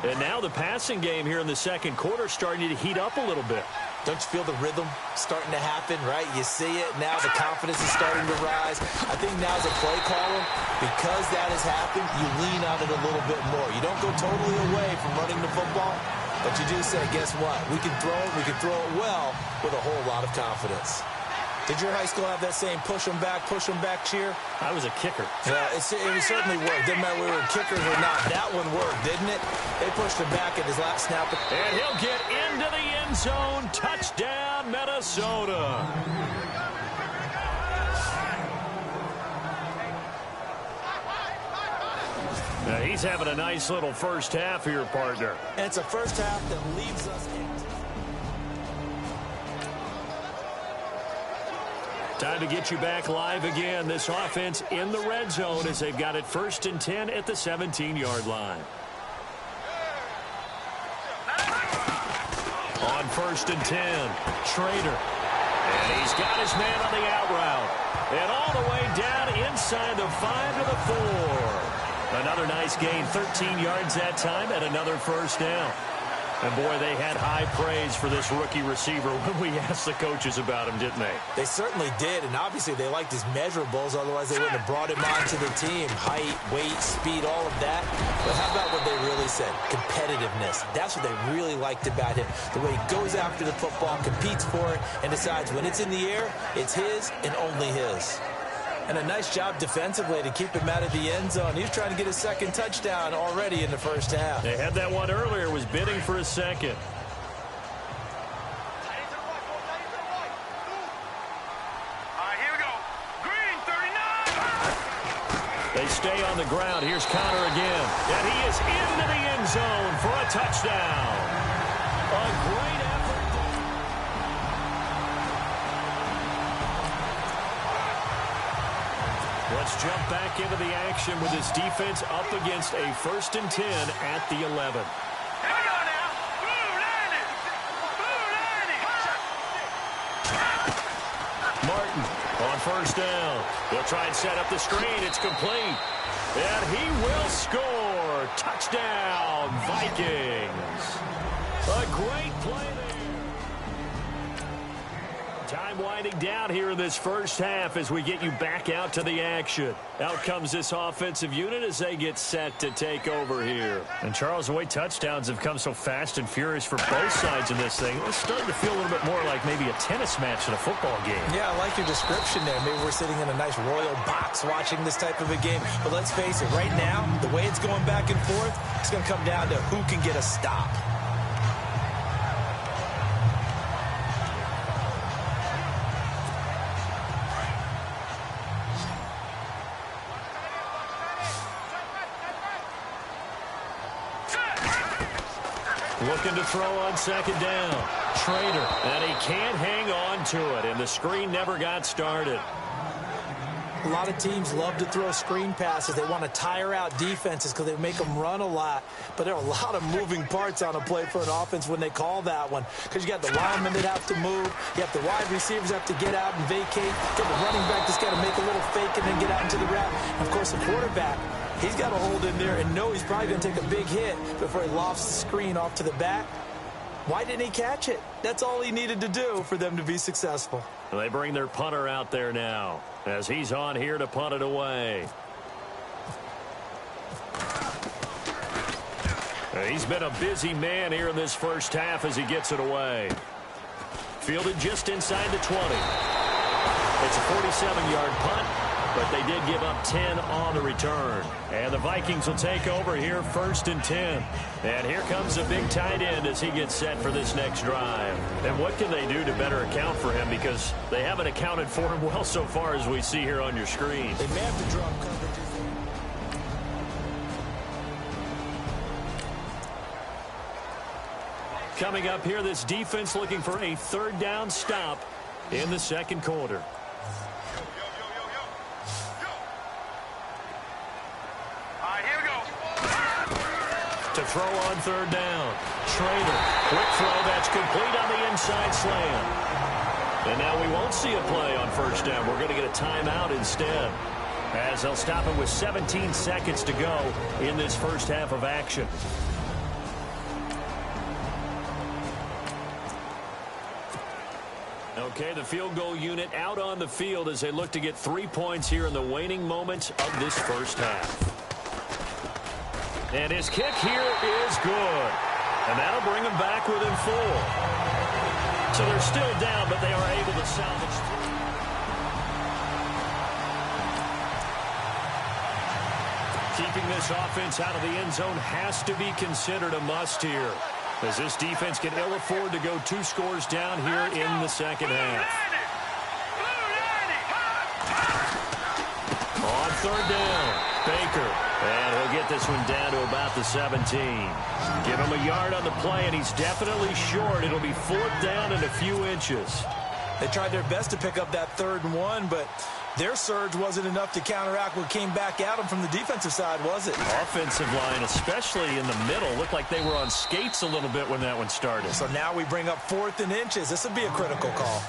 And now the passing game here in the 2nd quarter starting to heat up a little bit. Don't you feel the rhythm starting to happen, right? You see it now. The confidence is starting to rise. I think now as a play caller, because that has happened, you lean on it a little bit more. You don't go totally away from running the football, but you do say, guess what? We can throw it. We can throw it well with a whole lot of confidence. Did your high school have that same push 'em back cheer? I was a kicker. Yeah, it certainly worked. Didn't matter whether we were kickers or not. That one worked, didn't it? They pushed him back at his last snap. And he'll get into the end zone. Touchdown, Minnesota. Now he's having a nice little first half here, partner. And it's a first half that leaves us in. Time to get you back live again. This offense in the red zone as they've got it 1st and 10 at the 17-yard line. On 1st and 10, Schrader. And he's got his man on the out route. And all the way down inside the 5 to the 4. Another nice gain, 13 yards that time, and another 1st down. And, boy, they had high praise for this rookie receiver when we asked the coaches about him, didn't they? They certainly did, and obviously they liked his measurables. Otherwise, they wouldn't have brought him onto the team. Height, weight, speed, all of that. But how about what they really said? Competitiveness. That's what they really liked about him. The way he goes after the football, competes for it, and decides when it's in the air, it's his and only his. And a nice job defensively to keep him out of the end zone. He was trying to get his 2nd touchdown already in the first half. They had that one earlier, was bidding for a 2nd. All right, here we go. Green, 39. They stay on the ground. Here's Connor again. And he is into the end zone for a touchdown. A great effort. Let's jump back into the action with this defense up against a 1st and 10 at the 11. Here we go now. Blue landed. Blue landed. Martin on 1st down. They'll try and set up the screen. It's complete. And he will score. Touchdown, Vikings. A great play there. Time winding down here in this first half as we get you back out to the action. Out comes this offensive unit as they get set to take over here. And, Charles, the way touchdowns have come so fast and furious for both sides in this thing, it's starting to feel a little bit more like maybe a tennis match in a football game. Yeah, I like your description there. Maybe we're sitting in a nice royal box watching this type of a game. But let's face it, right now, the way it's going back and forth, it's going to come down to who can get a stop. Looking to throw on 2nd down. Schrader, and he can't hang on to it, and the screen never got started. A lot of teams love to throw screen passes. They want to tire out defenses because they make them run a lot. But there are a lot of moving parts on a play for an offense when they call that one. Because you got the linemen that have to move. You have the wide receivers have to get out and vacate. You got the running back that's got to make a little fake and then get out into the route. And, of course, the quarterback, he's got to hold in there and know he's probably going to take a big hit before he lofts the screen off to the back. Why didn't he catch it? That's all he needed to do for them to be successful. They bring their punter out there now as he's on here to punt it away. He's been a busy man here in this first half as he gets it away. Fielded just inside the 20. It's a 47-yard punt, but they did give up 10 on the return. And the Vikings will take over here 1st and 10. And here comes a big tight end as he gets set for this next drive. And what can they do to better account for him? Because they haven't accounted for him well so far as we see here on your screen. They may have to drop coverages. Coming up here, this defense looking for a 3rd down stop in the 2nd quarter. To throw on 3rd down. Schrader, quick throw that's complete on the inside slant. And now we won't see a play on 1st down. We're going to get a timeout instead, as they'll stop it with 17 seconds to go in this first half of action. Okay, the field goal unit out on the field as they look to get 3 points here in the waning moments of this first half. And his kick here is good. And that'll bring them back within 4. So they're still down, but they are able to salvage 3. Keeping this offense out of the end zone has to be considered a must here, as this defense can ill afford to go 2 scores down here in the second half. On 3rd down, Baker. And he'll get this one down to about the 17. Give him a yard on the play, and he's definitely short. It'll be 4th down and a few inches. They tried their best to pick up that 3rd and 1, but their surge wasn't enough to counteract what came back at them from the defensive side, was it? Offensive line, especially in the middle, looked like they were on skates a little bit when that one started. So now we bring up 4th and inches. This would be a critical call.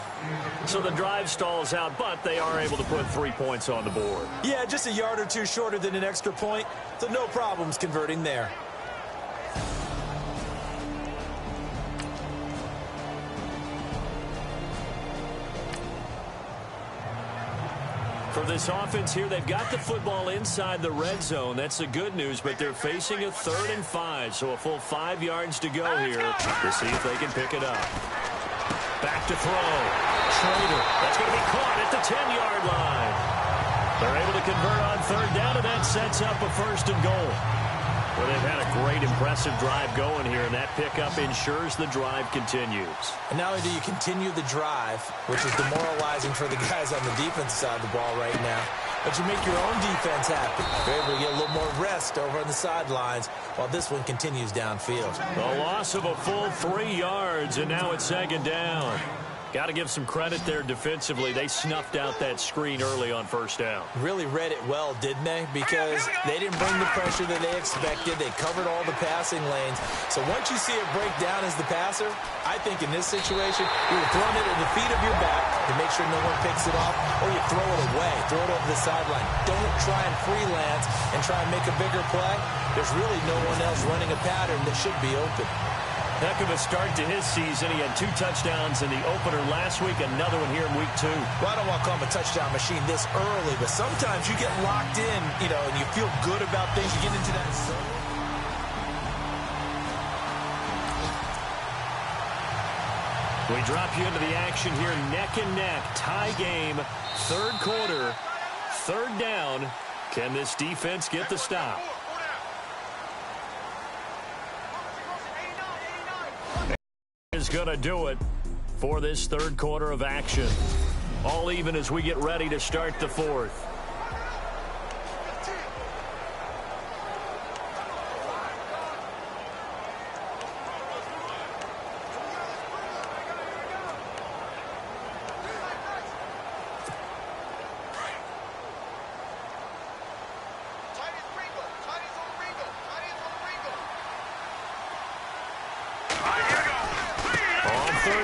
So the drive stalls out, but they are able to put 3 points on the board. Yeah, just a yard or 2 shorter than an extra point, so no problems converting there. For this offense here, they've got the football inside the red zone. That's the good news, but they're facing a 3rd and 5, so a full 5 yards to go here to see if they can pick it up. Back to throw. Schrader. That's going to be caught at the 10-yard line. They're able to convert on 3rd down, and that sets up a 1st and goal. Well, they've had a great, impressive drive going here, and that pickup ensures the drive continues. And not only do you continue the drive, which is demoralizing for the guys on the defensive side of the ball right now, but you make your own defense happy. You're able to get a little more rest over on the sidelines while this one continues downfield. The loss of a full 3 yards, and now it's 2nd down. Got to give some credit there defensively. They snuffed out that screen early on 1st down. Really read it well, didn't they? Because they didn't bring the pressure that they expected. They covered all the passing lanes. So once you see it break down as the passer, I think in this situation, you're throwing it at the feet of your back to make sure no one picks it off, or you throw it away, throw it over the sideline. Don't try and freelance and try and make a bigger play. There's really no one else running a pattern that should be open. Heck of a start to his season. He had 2 touchdowns in the opener last week, another one here in week 2. Well, I don't want to call him a touchdown machine this early, but sometimes you get locked in, and you feel good about things. You get into that zone. We drop you into the action here, neck and neck, tie game, 3rd quarter, 3rd down. Can this defense get the stop? Is going to do it for this 3rd quarter of action. All even as we get ready to start the 4th.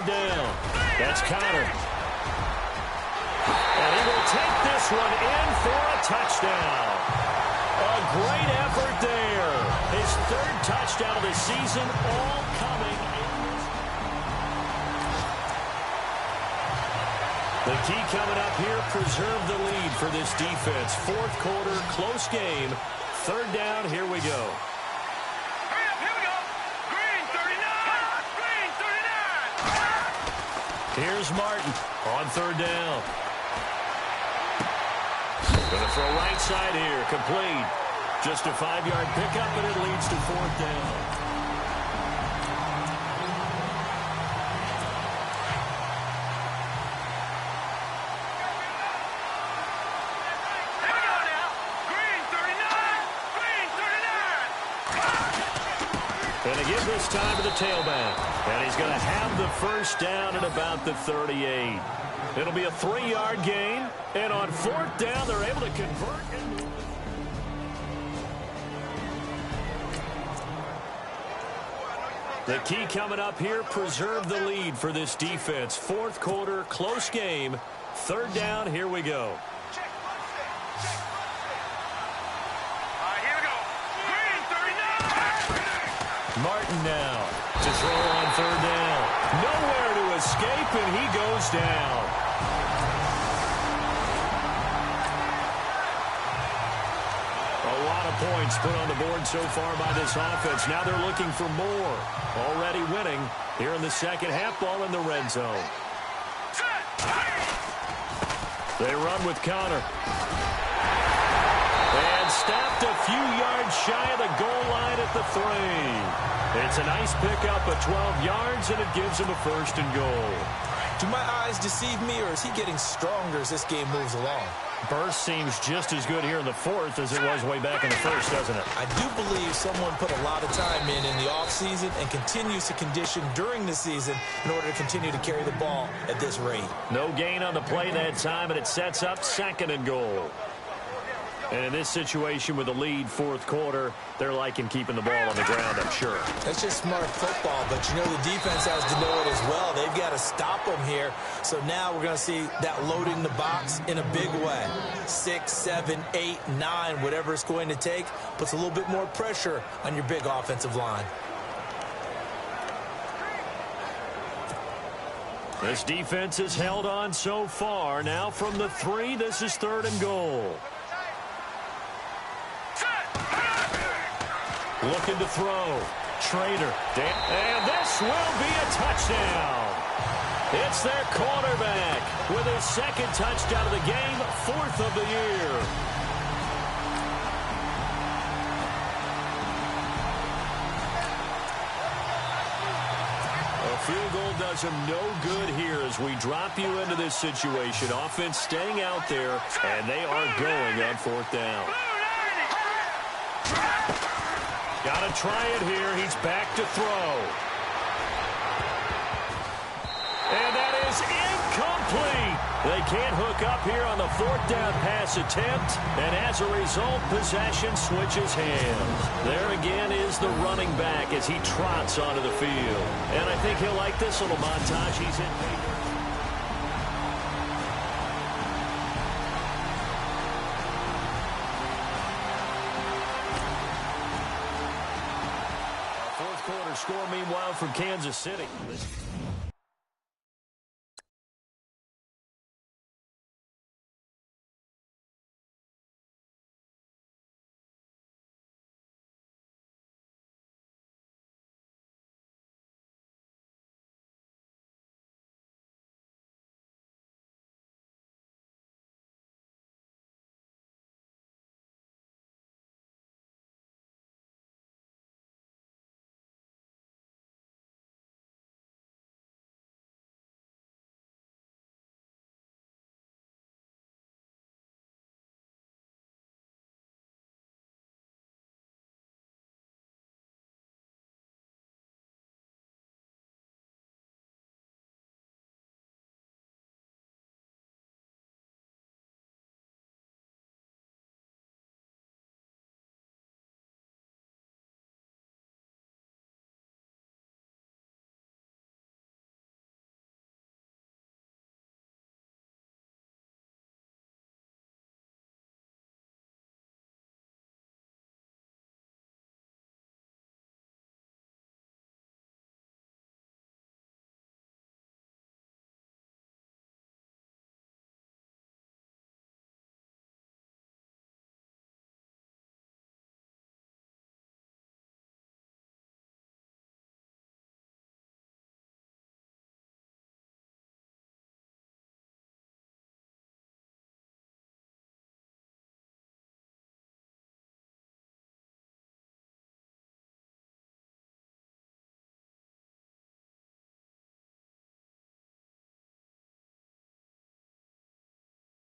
third down. That's Connor. And he will take this one in for a touchdown. A great effort there. His third touchdown of the season, all coming in this. The key coming up here, preserve the lead for this defense. Fourth quarter, close game. Third down, here we go. Hurry up, here we go. Green 39. Green 39. Here's Martin on third down. Going to throw right side here, complete. Just a 5-yard pickup, and it leads to fourth down. Here we go now. Green 39. Green 39. And to give this time to the tailback. And he's going to have the first down at about the 38. It'll be a 3-yard gain. And on fourth down, they're able to convert. The key coming up here, preserve the lead for this defense. Fourth quarter, close game. Third down, here we go. All right, here we go. Green 39. Martin now to throw on third down. Nowhere to escape, and he goes down. A lot of points put on the board so far by this offense. Now they're looking for more. Already winning here in the second half, ball in the red zone. They run with Connor. And stopped a few yards shy of the goal line at the 3. It's a nice pickup of 12 yards, and it gives him a first and goal. Do my eyes deceive me, or is he getting stronger as this game moves along? Burst seems just as good here in the fourth as it was way back in the first, doesn't it? I do believe someone put a lot of time in the offseason and continues to condition during the season in order to continue to carry the ball at this rate. No gain on the play that time, and it sets up second and goal. And in this situation with the lead, fourth quarter, they're liking keeping the ball on the ground, I'm sure. That's just smart football, but you know the defense has to know it as well. They've got to stop them here. So now we're going to see that loading the box in a big way. 6, 7, 8, 9, whatever it's going to take, puts a little bit more pressure on your big offensive line. This defense has held on so far. Now from the 3, this is third and goal. Looking to throw. Trader. And this will be a touchdown. It's their quarterback with his second touchdown of the game, 4th of the year. A field goal does him no good here as we drop you into this situation. Offense staying out there, and they are going on fourth down. Got to try it here. He's back to throw. And that is incomplete. They can't hook up here on the fourth down pass attempt. And as a result, possession switches hands. There again is the running back as he trots onto the field. And I think he'll like this little montage. He's in. Score, meanwhile, from Kansas City.